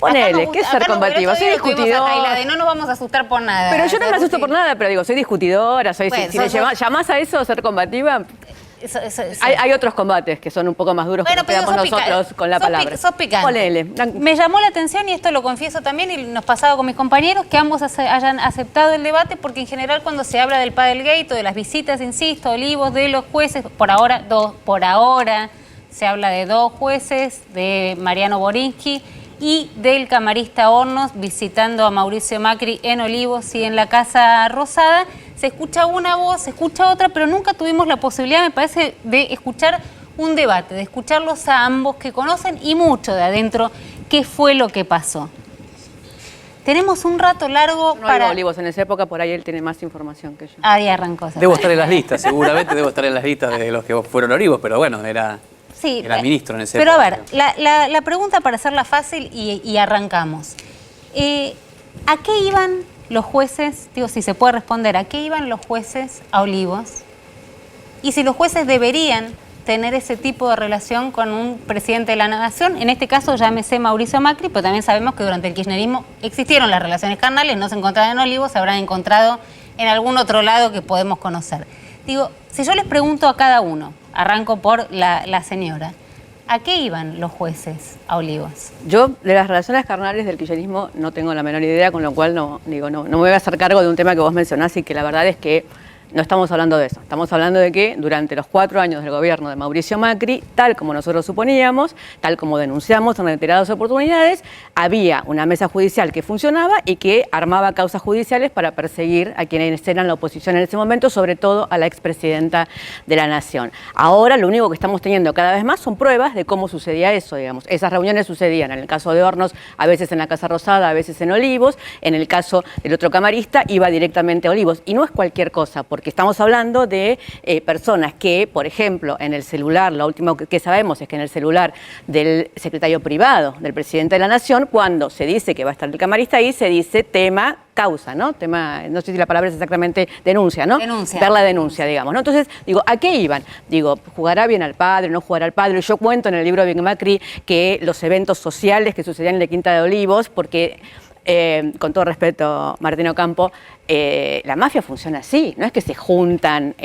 Speaker 5: Ponele,
Speaker 1: Acá
Speaker 5: ¿qué es ser
Speaker 1: acá
Speaker 5: combativa? Soy
Speaker 1: discutidora.
Speaker 5: discutidora.
Speaker 1: No nos vamos a asustar por nada.
Speaker 5: Pero yo no me asusto
Speaker 1: Cerruti.
Speaker 5: por nada, pero digo, soy discutidora, soy,
Speaker 1: Bueno,
Speaker 5: si le
Speaker 1: sos-
Speaker 5: llamás a eso ser combativa,
Speaker 1: Eso-
Speaker 5: hay otros combates que son un poco más duros
Speaker 1: Bueno,
Speaker 5: que
Speaker 1: pero
Speaker 5: nos
Speaker 1: sos
Speaker 5: nosotros
Speaker 1: pica-
Speaker 5: con la
Speaker 1: sos
Speaker 5: palabra.
Speaker 1: sos picante.
Speaker 5: Ponele.
Speaker 1: Me llamó la atención, y esto lo confieso también, y nos pasaba con mis compañeros, que ambos hayan aceptado el debate, porque en general cuando se habla del Padelgate o de las visitas, insisto, Olivos, de los jueces, por ahora se habla de 2 jueces, de Mariano Borinsky y del camarista Hornos visitando a Mauricio Macri en Olivos y en la Casa Rosada. Se escucha una voz, se escucha otra, pero nunca tuvimos la posibilidad, me parece, de escuchar un debate, de escucharlos a ambos que conocen y mucho de adentro qué fue lo que pasó. Tenemos un rato largo
Speaker 5: No
Speaker 1: para...
Speaker 5: iba a Olivos en esa época, por ahí él tiene más información que yo.
Speaker 1: Ahí arrancó.
Speaker 4: Debo estar en las listas, seguramente debo estar en las listas de los que fueron Olivos, pero bueno, era ministro en ese
Speaker 1: Pero a
Speaker 4: época.
Speaker 1: ver, la pregunta para hacerla fácil y arrancamos. ¿A qué iban los jueces, digo, si se puede responder, a qué iban los jueces a Olivos? Y si los jueces deberían tener ese tipo de relación con un presidente de la nación, en este caso llámese Mauricio Macri, pero también sabemos que durante el kirchnerismo existieron las relaciones carnales, no se encontraban en Olivos, se habrán encontrado en algún otro lado que podemos conocer. Digo, si yo les pregunto a cada uno, arranco por la señora, ¿a qué iban los jueces a Olivos?
Speaker 5: Yo de las relaciones carnales del kirchnerismo no tengo la menor idea, con lo cual no me voy a hacer cargo de un tema que vos mencionás y que la verdad es que no estamos hablando de eso. Estamos hablando de que durante los 4 años del gobierno de Mauricio Macri, tal como nosotros suponíamos, tal como denunciamos en reiteradas oportunidades, había una mesa judicial que funcionaba y que armaba causas judiciales para perseguir a quienes eran la oposición en ese momento, sobre todo a la expresidenta de la Nación. Ahora lo único que estamos teniendo cada vez más son pruebas de cómo sucedía eso, digamos. Esas reuniones sucedían en el caso de Hornos, a veces en la Casa Rosada, a veces en Olivos. En el caso del otro camarista, iba directamente a Olivos. Y no es cualquier cosa, porque porque estamos hablando de personas que, por ejemplo, en el celular, lo último que sabemos es que en el celular del secretario privado del presidente de la Nación, cuando se dice que va a estar el camarista ahí, se dice tema causa, ¿no? Tema, no sé si la palabra es exactamente denuncia, ¿no?
Speaker 1: Denuncia.
Speaker 5: Ver la denuncia, digamos, ¿no? Entonces, digo, ¿a qué iban? Digo, ¿jugará bien al padre, no jugará al padre? Yo cuento en el libro de Big Macri que los eventos sociales que sucedían en la Quinta de Olivos, porque, con todo respeto, Martín Ocampo, la mafia funciona así, no es que se juntan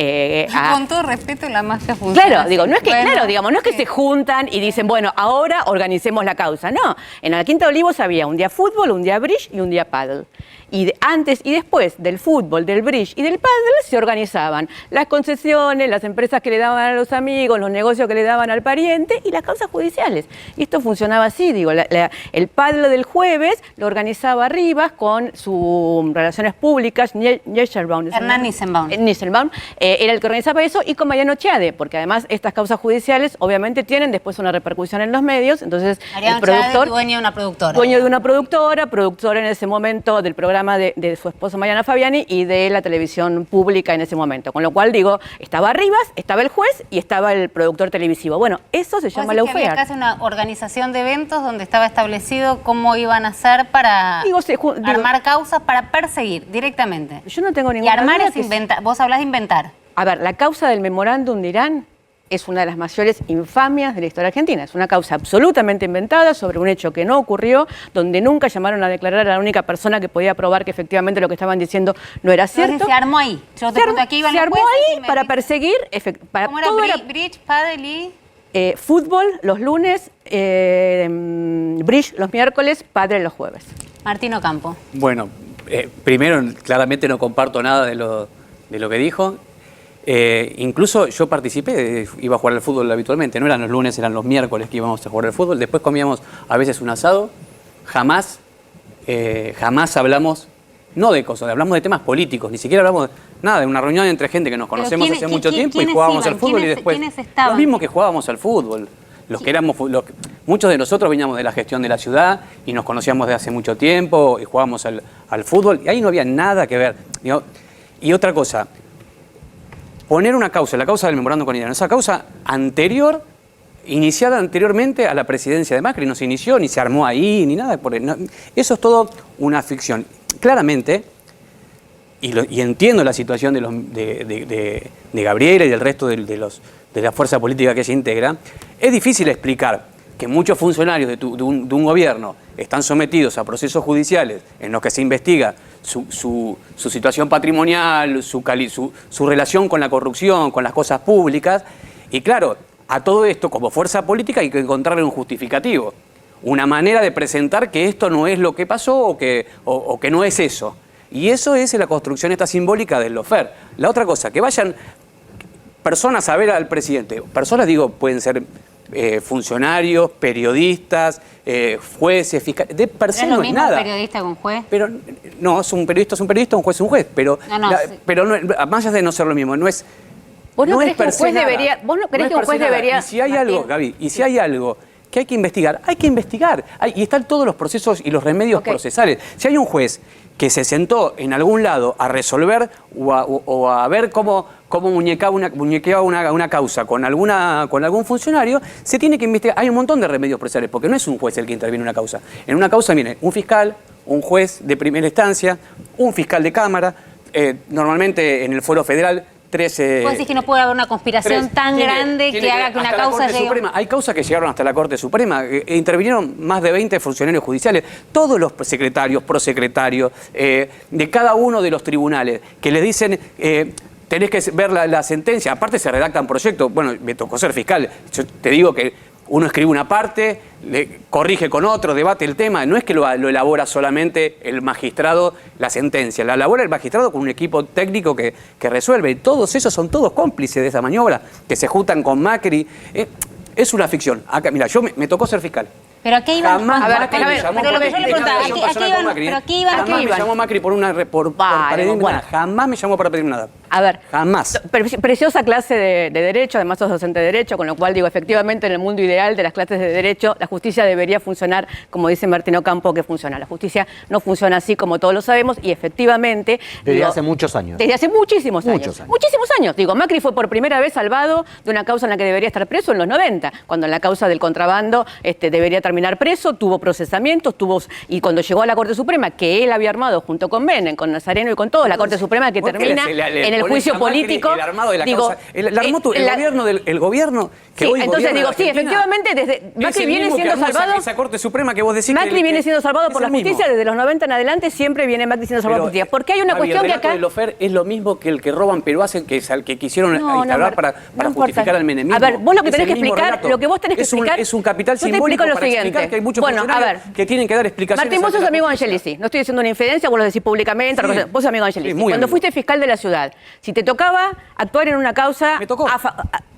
Speaker 1: Con todo respeto, la mafia funciona
Speaker 5: Claro,
Speaker 1: así.
Speaker 5: digo, no es que,
Speaker 1: Bueno,
Speaker 5: claro, digamos, no es que se juntan y dicen, bueno, ahora organicemos la causa. No, en la Quinta de Olivos había un día fútbol, un día bridge y un día paddle. Y antes y después del fútbol, del bridge y del paddle se organizaban las concesiones, las empresas que le daban a los amigos, los negocios que le daban al pariente y las causas judiciales. Y esto funcionaba así, digo, el paddle del jueves lo organizaba Rivas con sus relaciones públicas,
Speaker 1: Hernán
Speaker 5: Nissenbaum, era el que organizaba eso, y con Mariano Chiade, porque además estas causas judiciales obviamente tienen después una repercusión en los medios, entonces
Speaker 1: Mariano
Speaker 5: el productor...
Speaker 1: Chiade, dueño de una productora.
Speaker 5: Dueño de una productora, productor en ese momento del programa de su esposa Mariana Fabiani y de la televisión pública en ese momento. Con lo cual, digo, estaba Rivas, estaba el juez y estaba el productor televisivo. Bueno, eso se llama lawfare.
Speaker 1: Había casi una organización de eventos donde estaba establecido cómo iban a hacer para armar causas para perseguir directamente.
Speaker 5: Yo no tengo
Speaker 1: Y
Speaker 5: ninguna
Speaker 1: armar
Speaker 5: duda
Speaker 1: es inventar. Vos hablás de inventar.
Speaker 5: A ver, la causa del memorándum de Irán es una de las mayores infamias de la historia argentina. Es una causa absolutamente inventada sobre un hecho que no ocurrió, donde nunca llamaron a declarar a la única persona que podía probar que efectivamente lo que estaban diciendo no era cierto.
Speaker 1: Entonces se armó ahí. Yo te pregunto, aquí iban
Speaker 5: se
Speaker 1: los
Speaker 5: armó
Speaker 1: jueces
Speaker 5: ahí para perseguir... Para
Speaker 1: ¿Cómo era?
Speaker 5: todo
Speaker 1: Bridge, paddle y...
Speaker 5: fútbol los lunes, bridge los miércoles, padre los jueves.
Speaker 1: Martín Ocampo.
Speaker 4: Bueno, primero, claramente no comparto nada de lo que dijo. Incluso yo participé, iba a jugar al fútbol habitualmente, no eran los lunes, eran los miércoles que íbamos a jugar al fútbol. Después comíamos a veces un asado. Jamás hablamos, no de cosas, hablamos de temas políticos, ni siquiera hablamos nada, de una reunión entre gente que nos conocemos hace mucho tiempo y jugábamos al fútbol y después... Los mismos que jugábamos al fútbol. Los que éramos, muchos de nosotros veníamos de la gestión de la ciudad y nos conocíamos de hace mucho tiempo y jugábamos al fútbol y ahí no había nada que ver. Digo, y otra cosa, poner una causa, la causa del memorándum con Irán, esa causa anterior, iniciada anteriormente a la presidencia de Macri, no se inició, ni se armó ahí, ni nada. Eso es todo una ficción. Claramente, y entiendo la situación de Gabriela y del resto de la fuerza política que se integra, es difícil explicar que muchos funcionarios de un gobierno están sometidos a procesos judiciales en los que se investiga su situación patrimonial, su relación con la corrupción, con las cosas públicas, y claro, a todo esto como fuerza política hay que encontrarle un justificativo, una manera de presentar que esto no es lo que pasó o que no es eso. Y eso es la construcción esta simbólica del lawfare. La otra cosa, que vayan personas a ver al presidente. Personas, digo, pueden ser funcionarios, periodistas, jueces, fiscales. De per se no es nada.
Speaker 1: ¿Un periodista con juez?
Speaker 4: Pero no, un periodista, un juez es un juez. Pero, pero más allá de no ser lo mismo, no es.
Speaker 5: ¿Vos no creés
Speaker 4: que
Speaker 5: un juez debería? ¿Vos no creés que un juez debería?
Speaker 4: Y si hay algo, Gaby, y si hay algo que hay que investigar, hay que investigar. Y están todos los procesos y los remedios procesales. Si hay un juez que se sentó en algún lado a resolver o a ver cómo muñequeaba una causa con algún funcionario, se tiene que investigar. Hay un montón de remedios procesales, porque no es un juez el que interviene en una causa. En una causa viene un fiscal, un juez de primera instancia, un fiscal de cámara, normalmente en el fuero federal, 13...
Speaker 1: ¿Vos decís que no puede haber una conspiración tan grande que haga que una causa llegue?
Speaker 4: Suprema. Hay causas que llegaron hasta la Corte Suprema. Intervinieron más de 20 funcionarios judiciales, todos los secretarios, prosecretarios, de cada uno de los tribunales, que les dicen... tenés que ver la sentencia. Aparte se redactan proyectos. Bueno, me tocó ser fiscal. Yo te digo que uno escribe una parte, le corrige con otro, debate el tema. No es que lo elabora solamente el magistrado la sentencia. La elabora el magistrado con un equipo técnico que resuelve. Y todos esos son todos cómplices de esa maniobra, que se juntan con Macri. Es una ficción. Acá, mira, me tocó ser fiscal.
Speaker 1: ¿Pero a qué iban?
Speaker 4: Jamás Macri me llamó
Speaker 1: pero lo que yo le preguntaba, ¿a qué iban?
Speaker 4: Jamás me llamó Macri para pedirme nada. Jamás me llamó para pedirme nada.
Speaker 5: A ver,
Speaker 4: jamás.
Speaker 5: Preciosa clase de Derecho, además sos docente de Derecho, con lo cual digo, efectivamente en el mundo ideal de las clases de Derecho, la justicia debería funcionar como dice Martín Ocampo que funciona. La justicia no funciona así como todos lo sabemos y efectivamente...
Speaker 2: Desde hace muchos años.
Speaker 5: Desde hace muchísimos años. Muchísimos años. Digo, Macri fue por primera vez salvado de una causa en la que debería estar preso en los 90, cuando en la causa del contrabando debería terminar preso, tuvo procesamientos, y cuando llegó a la Corte Suprema, que él había armado junto con Menem, con Nazareno y con todo, la Corte Suprema que termina en el juicio político.
Speaker 4: El armado de la causa. El gobierno que
Speaker 5: sí,
Speaker 4: hoy
Speaker 5: entonces digo, sí,
Speaker 4: Argentina,
Speaker 5: efectivamente, desde Macri viene siendo salvado.
Speaker 4: Esa Corte Suprema que vos decís
Speaker 5: Macri viene siendo salvado por la justicia desde los 90 en adelante, siempre viene Macri siendo salvado por la justicia. Porque hay una cuestión que acá.
Speaker 4: El Lofer es lo mismo que el que roban Perú hacen, que es al que quisieron instaurar para justificar al menemismo.
Speaker 5: A ver, vos lo que tenés que explicar, lo que vos tenés que explicar.
Speaker 4: Es un capital simbólico para explicar que hay muchos funcionarios que tienen que dar explicaciones.
Speaker 5: Martín, vos sos amigo de Angelici. No estoy diciendo una infidencia, vos lo decís públicamente. Vos sos amigo de Angelici. Cuando fuiste fiscal de la ciudad, si te tocaba actuar en una causa...
Speaker 4: Me tocó.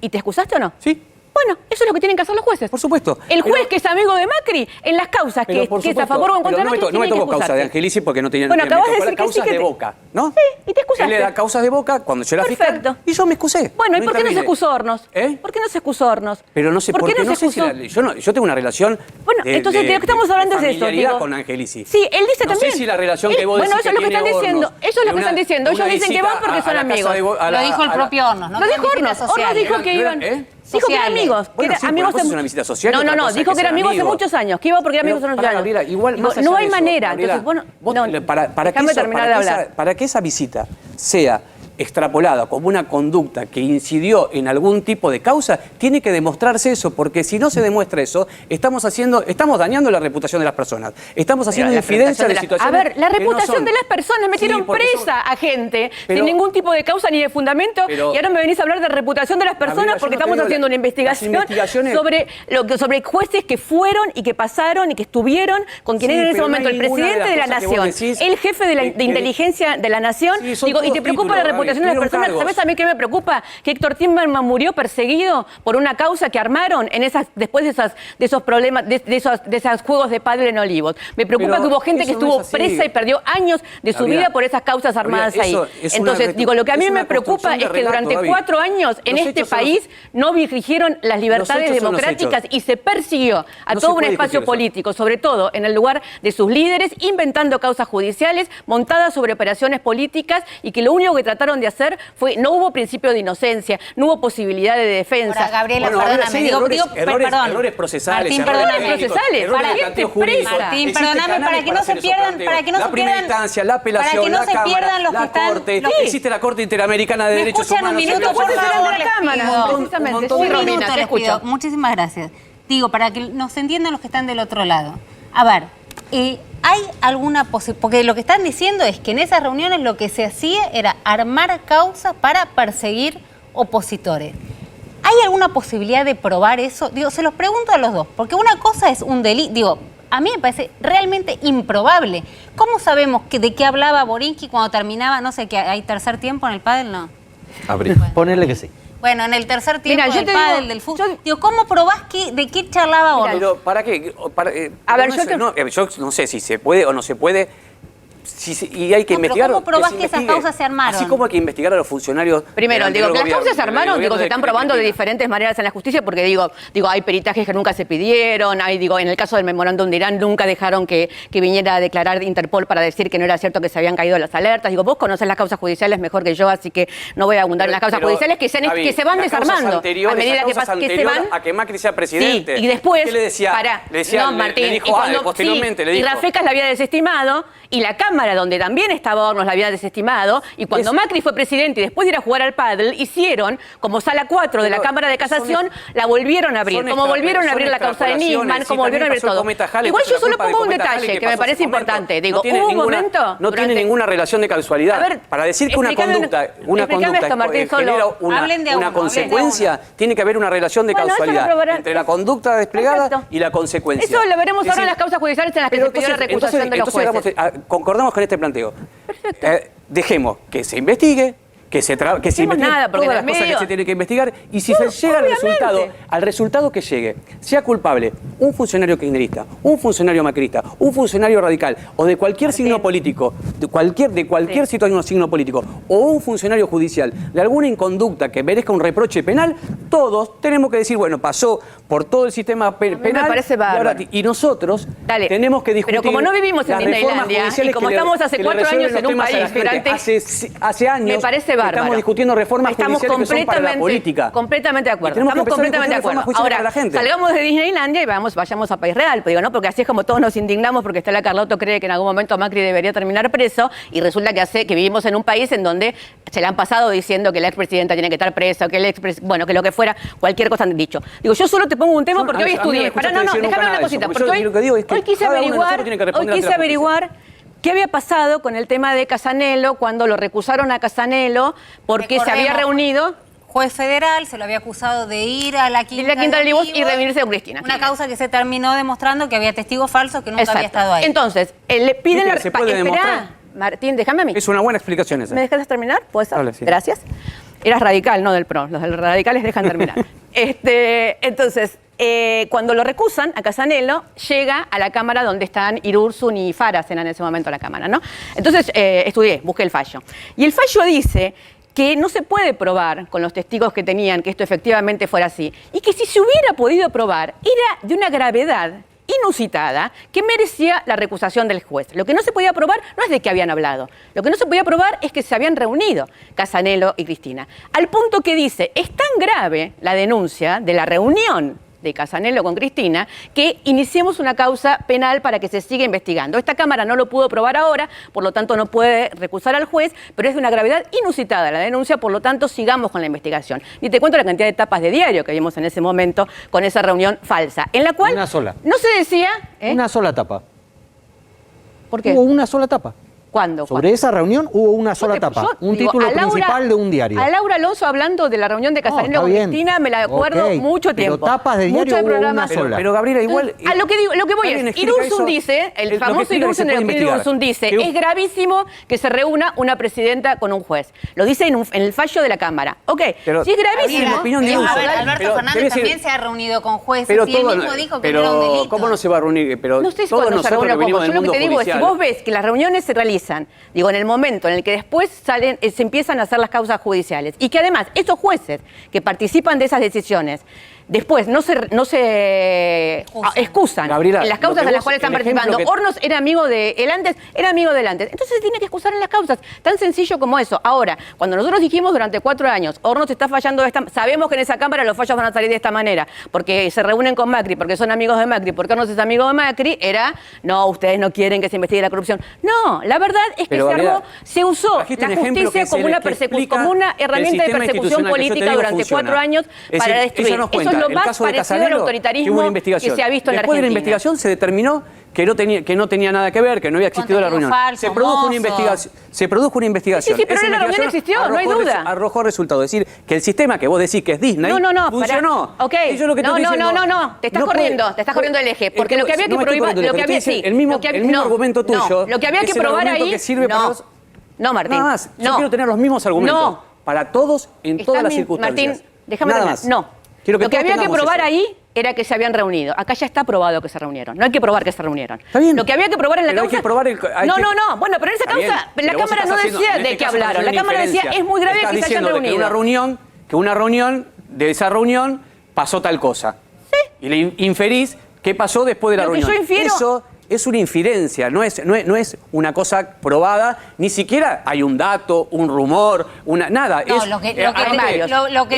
Speaker 5: ¿Y te excusaste o no?
Speaker 4: Sí.
Speaker 5: Bueno, eso es lo que tienen que hacer los jueces.
Speaker 4: Por supuesto.
Speaker 5: El juez que es amigo de Macri, en las causas que es a favor o en contra de Macri,
Speaker 4: no me tocó causa de Angelici porque no tenía...
Speaker 5: Bueno, acabas de decir que
Speaker 4: causas de Boca, ¿no?
Speaker 5: Sí, y te excusaste.
Speaker 4: Él le da causas de Boca cuando yo era fiscal y yo me excusé.
Speaker 5: Bueno, ¿y por qué no se excusó Hornos? ¿Por qué no se excusó Hornos?
Speaker 4: Pero no sé por qué no sé si yo tengo una relación...
Speaker 5: Bueno, entonces de lo que estamos hablando es eso, digo.
Speaker 4: Con Angelici.
Speaker 5: Sí, él dice también.
Speaker 4: No sé si la relación que vos decís
Speaker 5: bueno, eso es lo que están diciendo. Eso es lo que están diciendo. Ellos dicen que van porque son amigos.
Speaker 1: Lo dijo el propio Hornos, ¿no?
Speaker 5: Lo dijo Hornos. Hornos dijo que iban... Dijo que eran amigos.
Speaker 4: Bueno, sí, amigos es una visita social.
Speaker 5: No, dijo que eran amigos hace muchos años, que iba porque eran amigos hace muchos años.
Speaker 4: Igual,
Speaker 5: no hay manera. Entonces, bueno, déjame terminar de hablar.
Speaker 4: Para que esa visita sea extrapolada como una conducta que incidió en algún tipo de causa, tiene que demostrarse eso, porque si no se demuestra eso, estamos dañando la reputación de las personas. Estamos haciendo infidencia de situaciones.
Speaker 5: A ver, la reputación de las personas, metieron presa a gente sin ningún tipo de causa ni de fundamento, y ahora me venís a hablar de reputación de las personas porque estamos haciendo una investigación sobre jueces que fueron y que pasaron y que estuvieron con quien era en ese momento el presidente de la nación, el jefe de inteligencia de la nación, y te preocupa la reputación de las personas. ¿Sabes a mí qué me preocupa? Que Héctor Timerman murió perseguido por una causa que armaron después de esos problemas, de esos juegos de pádel en Olivos. Me preocupa que hubo gente que estuvo presa y perdió años de su vida por esas causas armadas ahí. Entonces, digo, lo que a mí me preocupa es que durante 4 años en este país no dirigieron las libertades democráticas y se persiguió a todo un espacio político, sobre todo en el lugar de sus líderes, inventando causas judiciales montadas sobre operaciones políticas y que lo único que trataron de hacer no hubo principio de inocencia, no hubo posibilidad de defensa.
Speaker 1: Ahora, Gabriela, perdóname.
Speaker 4: Errores procesales.
Speaker 1: Martín, perdóname. Martín, perdóname, para que no se pierdan,
Speaker 4: la primera instancia, la apelación, la Cámara, la Corte, existe la Corte Interamericana de Derechos Humanos.
Speaker 1: Un minuto, por favor,
Speaker 5: precisamente.
Speaker 1: Un minuto les pido. Muchísimas gracias. Digo, para que nos entiendan los que están del otro lado. A ver, ¿hay alguna posibilidad? Porque lo que están diciendo es que en esas reuniones lo que se hacía era armar causas para perseguir opositores. ¿Hay alguna posibilidad de probar eso? Digo, se los pregunto a los dos, porque una cosa es un delito, digo, a mí me parece realmente improbable. ¿Cómo sabemos de qué hablaba Borinsky cuando terminaba, no sé, que hay tercer tiempo en el pádel? No.
Speaker 2: Ponele que sí.
Speaker 1: Bueno, en el tercer tiempo del pádel, del fútbol. Digo, ¿cómo probás de qué charlaba Hornos?
Speaker 4: Pero, ¿para qué? Yo no sé si se puede o no se puede. Y hay que investigar.
Speaker 1: ¿Cómo probás que esas causas se armaron?
Speaker 4: Así como hay que investigar a los funcionarios.
Speaker 5: Primero, digo, que las causas se armaron, se están probando de diferentes maneras en la justicia, porque digo, hay peritajes que nunca se pidieron, en el caso del memorándum de Irán nunca dejaron que viniera a declarar Interpol para decir que no era cierto que se habían caído las alertas. Digo, vos conocés las causas judiciales mejor que yo, así que no voy a abundar en las causas judiciales que se van desarmando a medida que se van.
Speaker 4: A que Macri sea presidente.
Speaker 5: Sí, y después,
Speaker 4: ¿qué le decía?
Speaker 5: No, Martín,
Speaker 4: posteriormente le dijo.
Speaker 5: Y Rafecas la había desestimado, y la Cámara, donde también estaba Hornos, la había desestimado, y cuando Macri fue presidente y después de ir a jugar al pádel, hicieron, como Sala 4 de la Cámara de Casación, la volvieron a abrir, como volvieron a abrir la causa de Nisman, como volvieron a abrir todo. Igual yo solo pongo un detalle que me parece importante. Digo, hubo un momento...
Speaker 4: No tiene ninguna relación de causalidad. Para decir que una conducta genera una consecuencia, tiene que haber una relación de causalidad entre la conducta desplegada y la consecuencia.
Speaker 5: Eso lo veremos ahora en las causas judiciales en las que se pidió la recusación de los jueces.
Speaker 4: Concordamos con este planteo.
Speaker 5: Perfecto.
Speaker 4: Dejemos que se investigue, que se investiguen
Speaker 5: nada,
Speaker 4: todas las cosas que se tienen que investigar, y si se llega al resultado que llegue, sea culpable un funcionario kirchnerista, un funcionario macrista, un funcionario radical, o de cualquier signo político, de cualquier situación o signo político, o un funcionario judicial, de alguna inconducta que merezca un reproche penal, todos tenemos que decir, bueno, pasó por todo el sistema penal,
Speaker 5: me parece bárbaro.
Speaker 4: y nosotros tenemos que discutir.
Speaker 5: Pero como no vivimos en Disneylandia, y como estamos hace 4 años en un país durante...
Speaker 4: Hace años
Speaker 5: me parece bárbaro.
Speaker 4: Estamos discutiendo reformas judiciales que son para la política.
Speaker 5: Completamente de acuerdo. Estamos completamente de acuerdo. Ahora, salgamos de Disneylandia y vayamos a País Real. Digo, ¿no? Porque así es como todos nos indignamos porque Estela Carlotto cree que en algún momento Macri debería terminar preso y resulta que vivimos en un país en donde se le han pasado diciendo que la expresidenta tiene que estar preso, que que lo que fuera, cualquier cosa han dicho. Digo, yo solo te pongo un tema porque hoy estudié. Déjame una cosita. Porque hoy quise averiguar qué había pasado con el tema de Casanelo cuando lo recusaron a Casanelo porque se había reunido.
Speaker 1: Juez federal se lo había acusado de ir a la Quinta de Olivos
Speaker 5: y reunirse con Cristina.
Speaker 1: Una causa que se terminó demostrando que había testigos falsos que nunca había estado ahí.
Speaker 5: Entonces, le piden
Speaker 4: ¿Se puede demostrar?
Speaker 5: Martín, déjame a mí.
Speaker 4: Es una buena explicación esa.
Speaker 5: ¿Me dejas terminar? ¿Puedes?
Speaker 4: Sí.
Speaker 5: Gracias. Eras radical, no del PRO. Los radicales dejan terminar. Entonces, cuando lo recusan a Casanelo, llega a la Cámara donde están Irursun y Faras, en ese momento la Cámara, ¿no? Entonces, busqué el fallo. Y el fallo dice que no se puede probar con los testigos que tenían que esto efectivamente fuera así. Y que si se hubiera podido probar, era de una gravedad inusitada que merecía la recusación del juez. Lo que no se podía probar no es de que habían hablado. Lo que no se podía probar es que se habían reunido Casanelo y Cristina. Al punto que dice, es tan grave la denuncia de la reunión de Casanelo con Cristina, que iniciemos una causa penal para que se siga investigando. Esta Cámara no lo pudo probar ahora, por lo tanto no puede recusar al juez, pero es de una gravedad inusitada la denuncia, por lo tanto sigamos con la investigación. Y te cuento la cantidad de tapas de diario que vimos en ese momento con esa reunión falsa, en la cual
Speaker 2: una sola.
Speaker 5: No se decía...
Speaker 2: Una sola tapa.
Speaker 5: ¿Por qué?
Speaker 2: Hubo una sola tapa.
Speaker 5: ¿Cuándo?
Speaker 2: Sobre esa reunión hubo una sola tapa, título principal de un diario.
Speaker 5: A Laura Alonso hablando de la reunión de Casanelo con Cristina me la acuerdo mucho tiempo.
Speaker 2: Pero tapas de diario hubo una sola.
Speaker 4: Pero Gabriela, igual...
Speaker 5: A lo que voy es, Irursun dice, el famoso Irursun dice, es gravísimo que se reúna una presidenta con un juez. Lo dice en el fallo de la Cámara. Ok, si es gravísimo...
Speaker 1: Alberto Fernández también se ha reunido con jueces y él mismo dijo que no era un delito.
Speaker 4: ¿Cómo no se va a reunir?
Speaker 5: No sé si cuando se reúne con juez. Yo lo que te digo es, si vos ves que las reuniones se realizan, digo, en el momento en el que después se empiezan a hacer las causas judiciales y que además esos jueces que participan de esas decisiones después no se excusan
Speaker 4: Gabriela,
Speaker 5: en las causas en las cuales están participando. Hornos era amigo de él antes, entonces se tiene que excusar en las causas, tan sencillo como eso. Ahora, cuando nosotros dijimos durante 4 años, Hornos está fallando sabemos que en esa Cámara los fallos van a salir de esta manera, porque se reúnen con Macri, porque son amigos de Macri, porque Hornos es amigo de Macri, no, ustedes no quieren que se investigue la corrupción. No, la verdad es que se usó la justicia como una herramienta de persecución política durante 4 años para destruir. Eso es lo más parecido al autoritarismo que se ha visto en la Argentina.
Speaker 4: Después de la investigación se determinó que no tenía nada que ver, que no había existido la reunión. Se produjo una investigación.
Speaker 5: Sí, pero la reunión existió, no hay duda.
Speaker 4: Arrojó resultado. Es decir, que el sistema que vos decís que es Disney funcionó.
Speaker 5: Ok. No, te estás corriendo el eje. Porque lo que había que probar...
Speaker 4: El mismo argumento tuyo.
Speaker 5: Lo que había que probar ahí... No, Martín.
Speaker 4: Nada más. Yo quiero tener los mismos argumentos. Para todos, en todas las circunstancias.
Speaker 5: Martín, déjame terminar. No. Lo que había que probar ahí era que se habían reunido. Acá ya está probado que se reunieron. No hay que probar que se reunieron.
Speaker 4: Está bien.
Speaker 5: Lo que había que probar en la causa...
Speaker 4: Hay que probar
Speaker 5: No. Bueno, pero en esa causa la Cámara no decía de qué hablaron. La Cámara decía, es muy grave que se hayan reunido.
Speaker 4: Que una reunión, de esa reunión, pasó tal cosa. Sí. Y le inferís qué pasó después de la reunión.
Speaker 5: Yo infiero...
Speaker 4: Eso es una infidencia, no es una cosa probada, ni siquiera hay un dato, un rumor, nada.
Speaker 1: No, lo que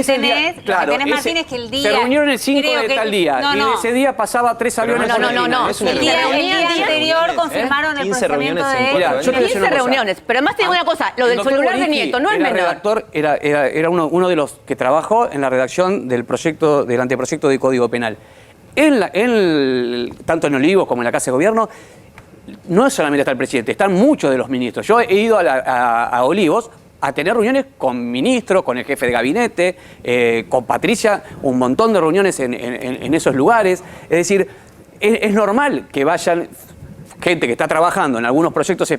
Speaker 1: tenés, Martín, es que el día...
Speaker 4: Se reunieron el 5 de tal día, y ese día pasaba 3 aviones.
Speaker 5: No.
Speaker 1: El día anterior confirmaron el procesamiento de...
Speaker 5: 15 reuniones, pero además te digo una cosa, lo del celular de Nieto no es menor.
Speaker 4: El redactor era uno de los que trabajó en la redacción del anteproyecto de Código Penal. Tanto en Olivos como en la Casa de Gobierno, no solamente está el presidente, están muchos de los ministros. Yo he ido a Olivos a tener reuniones con ministros, con el jefe de gabinete, con Patricia, un montón de reuniones en esos lugares. Es decir, es normal que vayan gente que está trabajando en algunos proyectos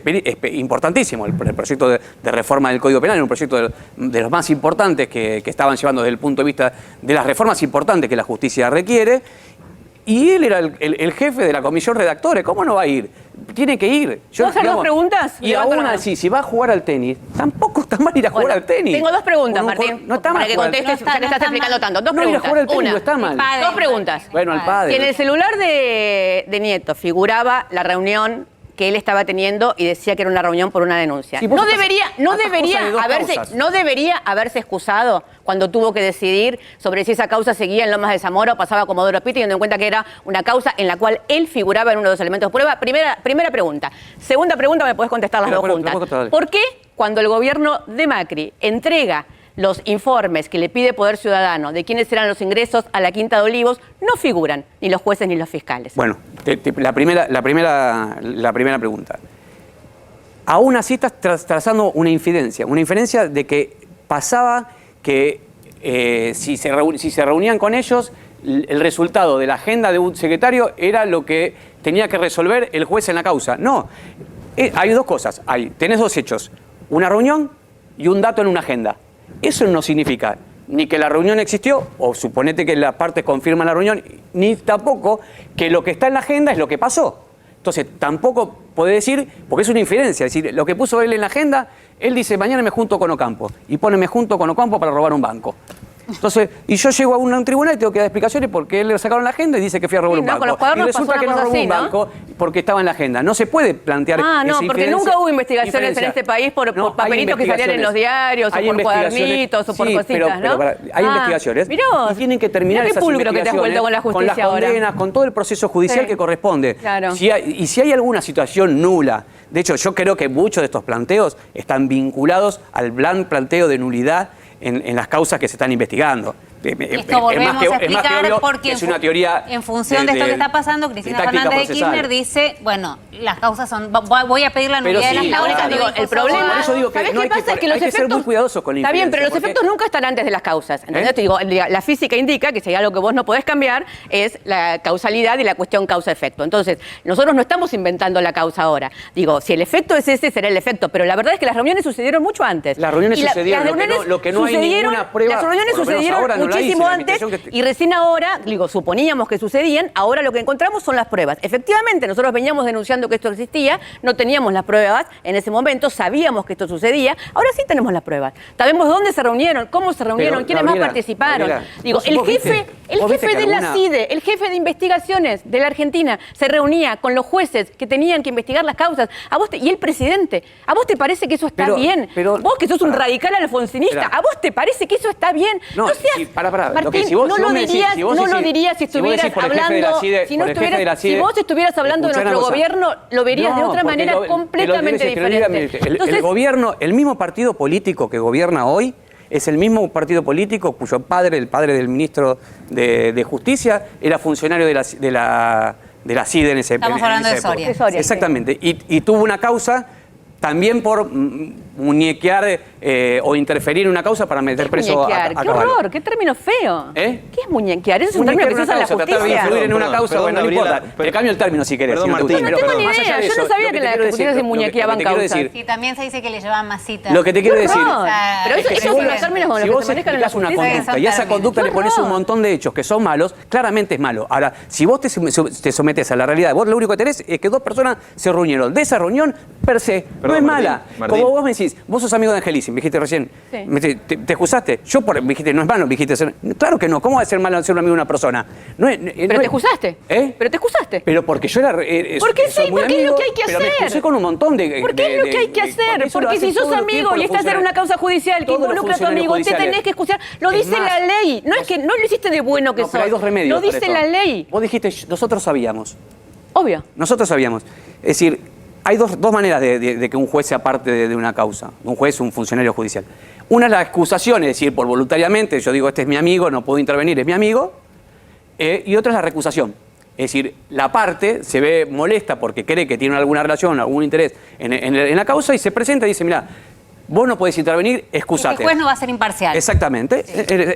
Speaker 4: importantísimos. El proyecto de reforma del Código Penal era un proyecto de los más importantes que estaban llevando desde el punto de vista de las reformas importantes que la justicia requiere. Y él era el jefe de la comisión redactores. ¿Cómo no va a ir? Tiene que ir.
Speaker 5: ¿Puedo hacer dos preguntas?
Speaker 4: Y aún así, si va a jugar al tenis, tampoco está mal ir a jugar al tenis.
Speaker 5: Tengo dos preguntas, Martín.
Speaker 4: No está mal.
Speaker 5: Para que contestes, ya que estás explicando tanto. Dos
Speaker 4: no,
Speaker 5: preguntas.
Speaker 4: Ir a jugar al tenis
Speaker 5: Una.
Speaker 4: no está mal.
Speaker 5: Dos preguntas.
Speaker 4: Bueno, al padre.
Speaker 5: Si en el celular de Nieto figuraba la reunión que él estaba teniendo y decía que era una reunión por una denuncia.
Speaker 4: Sí,
Speaker 5: no debería haberse excusado cuando tuvo que decidir sobre si esa causa seguía en Lomas de Zamora o pasaba a Comodoro Pi, teniendo en cuenta que era una causa en la cual él figuraba en uno de los elementos de prueba. Primera pregunta. Segunda pregunta, me podés contestar las dos juntas. ¿Por qué cuando el gobierno de Macri entrega los informes que le pide Poder Ciudadano de quiénes eran los ingresos a la Quinta de Olivos, no figuran ni los jueces ni los fiscales?
Speaker 4: Bueno, la primera pregunta. Aún así estás trazando una infidencia de que pasaba que si se reunían con ellos, el resultado de la agenda de un secretario era lo que tenía que resolver el juez en la causa. No, hay dos cosas, tenés dos hechos, una reunión y un dato en una agenda. Eso no significa ni que la reunión existió, o suponete que las partes confirman la reunión, ni tampoco que lo que está en la agenda es lo que pasó. Entonces, tampoco puede decir, porque es una inferencia, es decir, lo que puso él en la agenda, él dice, mañana me junto con Ocampo, y pone me junto con Ocampo para robar un banco. Entonces, y yo llego a un tribunal y tengo que dar explicaciones porque él le sacaron la agenda y dice que fui a robar un banco. Y resulta que no robó un banco porque estaba en la agenda. No se puede plantear esa
Speaker 5: porque nunca hubo investigaciones en este país por papelitos que salían en los diarios, o por cuadernitos, o por cositas, ¿no?
Speaker 4: Hay investigaciones y tienen que terminar esas investigaciones
Speaker 5: con las
Speaker 4: condenas, con todo el proceso judicial que corresponde.
Speaker 5: Claro.
Speaker 4: Y si hay alguna situación nula, de hecho, yo creo que muchos de estos planteos están vinculados al plan planteo de nulidad en las causas que se están investigando.
Speaker 1: Esto volvemos a explicar porque
Speaker 4: es una teoría
Speaker 1: en función de esto que está pasando, Cristina Fernández de Kirchner dice, bueno, las causas son, voy a pedir la nulidad de las causas.
Speaker 5: El problema,
Speaker 4: por eso digo que no hay que ser muy cuidadosos con la
Speaker 5: Está bien, pero los efectos nunca están antes de las causas. ¿Entendés? Te digo, la física indica que si hay algo que vos no podés cambiar es la causalidad y la cuestión causa-efecto. Entonces, nosotros no estamos inventando la causa ahora. Digo, si el efecto es ese, será el efecto. Pero la verdad es que las reuniones sucedieron mucho antes.
Speaker 4: Las reuniones sucedieron, lo que no hay ninguna prueba.
Speaker 5: Las reuniones sucedieron muchísimo antes y recién ahora, digo, suponíamos que sucedían, ahora lo que encontramos son las pruebas. Efectivamente, nosotros veníamos denunciando que esto existía, no teníamos las pruebas en ese momento, sabíamos que esto sucedía, ahora sí tenemos las pruebas. Sabemos dónde se reunieron, cómo se reunieron, quiénes más participaron. Digo, el jefe de la CIDE, el jefe de investigaciones de la Argentina, se reunía con los jueces que tenían que investigar las causas, y el presidente. ¿A vos te parece que eso está bien? Vos que sos un radical alfonsinista, ¿a vos te parece que eso está bien?
Speaker 4: No
Speaker 5: Martín, no lo dirías si estuvieras hablando, si vos estuvieras hablando de nuestro gobierno, lo verías de otra manera completamente diferente.
Speaker 4: El gobierno, el mismo partido político que gobierna hoy, es el mismo partido político cuyo padre, el padre del ministro de Justicia, era funcionario de la CIDE en ese época.
Speaker 1: Estamos hablando de Soria.
Speaker 4: Exactamente. Y tuvo una causa también por muñequear o interferir en una causa para meter preso a
Speaker 5: ¡Qué horror! ¡Qué término feo! ¿Qué es muñequear? Eso es un término que se usa en la justicia.
Speaker 4: Tratar de influir en una causa, bueno, no importa. Te cambio el término si querés.
Speaker 3: Perdón, Martín.
Speaker 5: No tengo ni idea. Yo no sabía que la justicia se muñequeaban causas.
Speaker 1: Y también se dice que le llevaban masitas.
Speaker 4: Lo que te quiero decir...
Speaker 5: Pero esos son los términos con los que se manejan en la justicia.
Speaker 4: Y a esa conducta le pones un montón de hechos que son malos, claramente es malo. Ahora, si vos te sometes a la realidad, vos lo único que tenés es que dos personas se reunieron. De esa reunión, per se, no es mala. Como vos me decís, vos sos amigo de Angelici, me dijiste recién. Sí. ¿Te excusaste? Me dijiste, no es malo, me dijiste, claro que no. ¿Cómo va a ser malo ser un amigo de una persona?
Speaker 5: Pero te excusaste. Pero te excusaste.
Speaker 4: Pero porque yo era.
Speaker 5: Porque sí, porque es lo que hay que hacer.
Speaker 4: Pero me excusé con un montón de.
Speaker 5: Porque es lo que hay que hacer. Porque si sos amigo y estás en una causa judicial que involucra a tu amigo, te tenés que excusar. Lo dice la ley. No es que no lo hiciste de bueno que sos.
Speaker 4: Pero hay dos remedios.
Speaker 5: Lo dice la ley.
Speaker 4: Vos dijiste, nosotros sabíamos.
Speaker 5: Obvio.
Speaker 4: Nosotros sabíamos. Es decir, hay dos maneras de que un juez sea parte de una causa. Un juez, un funcionario judicial. Una es la excusación, es decir, por voluntariamente, yo digo, este es mi amigo, no puedo intervenir, es mi amigo. Y otra es la recusación. Es decir, la parte se ve molesta porque cree que tiene alguna relación, algún interés en la causa y se presenta y dice, mira, vos no podés intervenir, excusate.
Speaker 1: El juez no va a ser imparcial.
Speaker 4: Exactamente,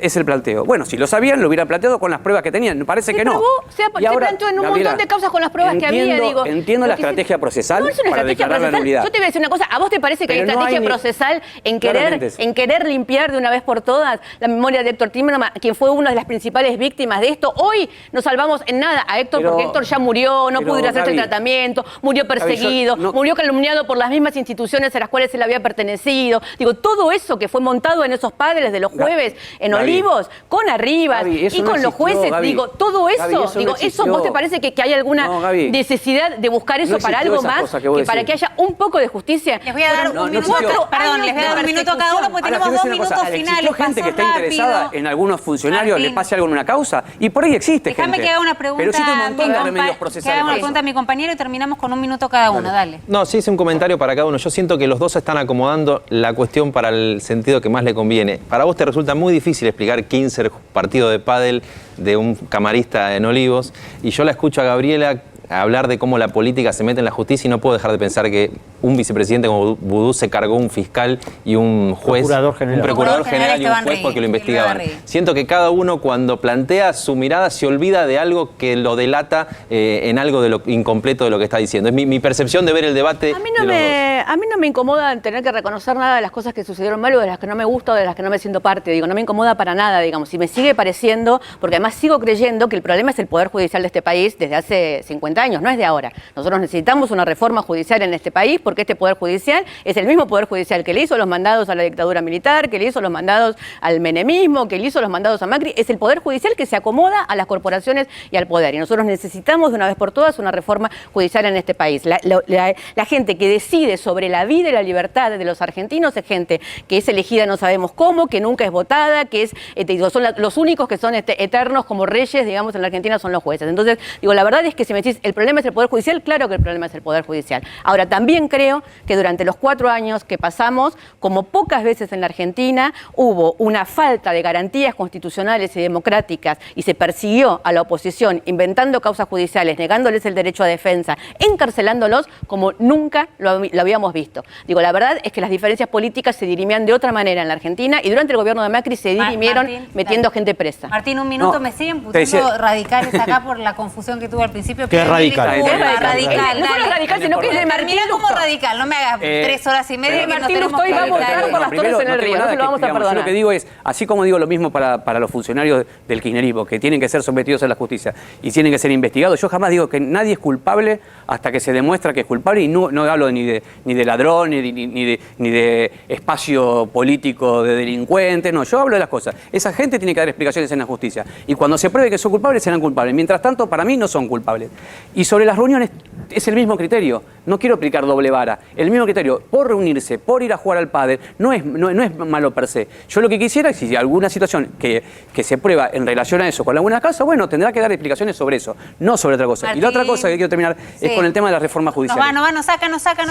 Speaker 4: es el planteo. Bueno, si lo sabían, lo hubieran planteado con las pruebas que tenían. Me parece que no.
Speaker 5: Pero vos se planteó en un montón de causas con las pruebas que había. Digo,
Speaker 4: entiendo la estrategia procesal para declarar la nulidad.
Speaker 5: Yo te voy a decir una cosa, ¿a vos te parece que hay estrategia procesal en querer limpiar de una vez por todas la memoria de Héctor Timerman, quien fue una de las principales víctimas de esto? Hoy no salvamos en nada a Héctor porque Héctor ya murió, no pudo ir a hacerse el tratamiento, murió perseguido, murió calumniado por las mismas instituciones a las cuales él había pertenecido. Digo, todo eso que fue montado en esos padres de los jueves en Olivos, con Arribas y con los jueces, digo, todo eso, eso ¿vos te parece que hay alguna necesidad de buscar eso para algo más, que para que haya un poco de justicia?
Speaker 1: Les voy a dar un minuto, perdón, les voy a dar un minuto a cada uno porque tenemos 2 minutos finales.
Speaker 4: Gente que está interesada en algunos funcionarios, le pase algo en una causa, y por ahí existe gente.
Speaker 1: Déjame que haga una pregunta.
Speaker 4: Pero existe un montón de remedios procesales.
Speaker 1: Que haga una pregunta a mi compañero y terminamos con 1 minuto cada uno, dale.
Speaker 3: No, sí hice un comentario para cada uno. Yo siento que los dos están acomodando la cuestión para el sentido que más le conviene. Para vos te resulta muy difícil explicar 15 partido de pádel de un camarista en Olivos, y yo la escucho a Gabriela hablar de cómo la política se mete en la justicia y no puedo dejar de pensar que un vicepresidente como Vudú se cargó un fiscal y un juez, un procurador general y un juez porque lo investigaban. Siento que cada uno cuando plantea su mirada se olvida de algo que lo delata en algo de lo incompleto de lo que está diciendo. Es mi percepción de ver el debate.
Speaker 5: A mí no me incomoda tener que reconocer nada de las cosas que sucedieron mal o de las que no me gusta o de las que no me siento parte. Digo, no me incomoda para nada, digamos. Y me sigue pareciendo, porque además sigo creyendo que el problema es el Poder Judicial de este país desde hace 50 años, no es de ahora. Nosotros necesitamos una reforma judicial en este país porque este Poder Judicial es el mismo Poder Judicial que le hizo los mandados a la dictadura militar, que le hizo los mandados al menemismo, que le hizo los mandados a Macri. Es el Poder Judicial que se acomoda a las corporaciones y al poder. Y nosotros necesitamos de una vez por todas una reforma judicial en este país. La gente que decide sobre la vida y la libertad de los argentinos es gente que es elegida no sabemos cómo, que nunca es votada, que son los únicos que son eternos como reyes, digamos, en la Argentina son los jueces. Entonces, digo, la verdad es que si me decís, ¿el problema es el Poder Judicial? Claro que el problema es el Poder Judicial. Ahora, también creo que durante los 4 años que pasamos, como pocas veces en la Argentina, hubo una falta de garantías constitucionales y democráticas y se persiguió a la oposición inventando causas judiciales, negándoles el derecho a defensa, encarcelándolos como nunca lo habíamos visto. Digo, la verdad es que las diferencias políticas se dirimían de otra manera en la Argentina y durante el gobierno de Macri se dirimieron metiendo gente presa.
Speaker 1: Martín, 1 minuto, me siguen pusiendo radicales acá por la confusión que tuve al principio.
Speaker 2: ¿Qué es radical?
Speaker 1: Radical,
Speaker 5: no solo radical, sino que es de Martín
Speaker 1: como radical, no me hagas 3 horas y media que
Speaker 5: Martín Lustó va a votar por las torres en el río, no se lo vamos a perdonar.
Speaker 4: Yo lo que digo es, así como digo lo mismo para los funcionarios del kirchnerismo, que tienen que ser sometidos a la justicia y tienen que ser investigados, yo jamás digo que nadie es culpable hasta que se demuestra que es culpable, y no hablo ni de ladrón, ni de espacio político de delincuente, no, yo hablo de las cosas. Esa gente tiene que dar explicaciones en la justicia, y cuando se pruebe que son culpables, serán culpables. Mientras tanto, para mí no son culpables. Y sobre las reuniones es el mismo criterio, no quiero aplicar doble vara, el mismo criterio, por reunirse, por ir a jugar al pádel, no es malo per se. Yo lo que quisiera es, si alguna situación que se prueba en relación a eso con alguna causa, bueno, tendrá que dar explicaciones sobre eso, no sobre otra cosa. Martín. Y la otra cosa que quiero terminar es con el tema de las reformas judiciales.
Speaker 1: Nos sacan.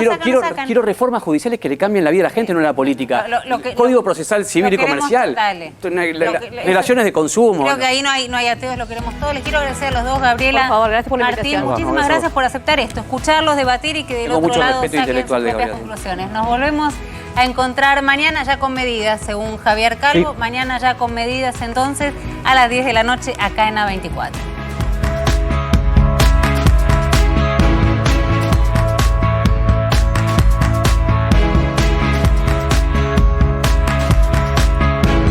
Speaker 4: Quiero reformas judiciales que le cambien la vida a la gente, no a la política. Código procesal civil y comercial. Relaciones de consumo.
Speaker 1: Creo que ahí no hay ateos, lo queremos todos. Les quiero agradecer a los dos, Gabriela.
Speaker 5: Por favor, gracias por la invitación.
Speaker 1: Martín, muchísimas gracias por aceptar esto, escucharlos, debatir y que del otro lado saquen sus propias conclusiones. Nos volvemos a encontrar mañana ya con medidas, según Javier Calvo. Sí. Mañana ya con medidas, entonces, a las 10 de la noche acá en A24.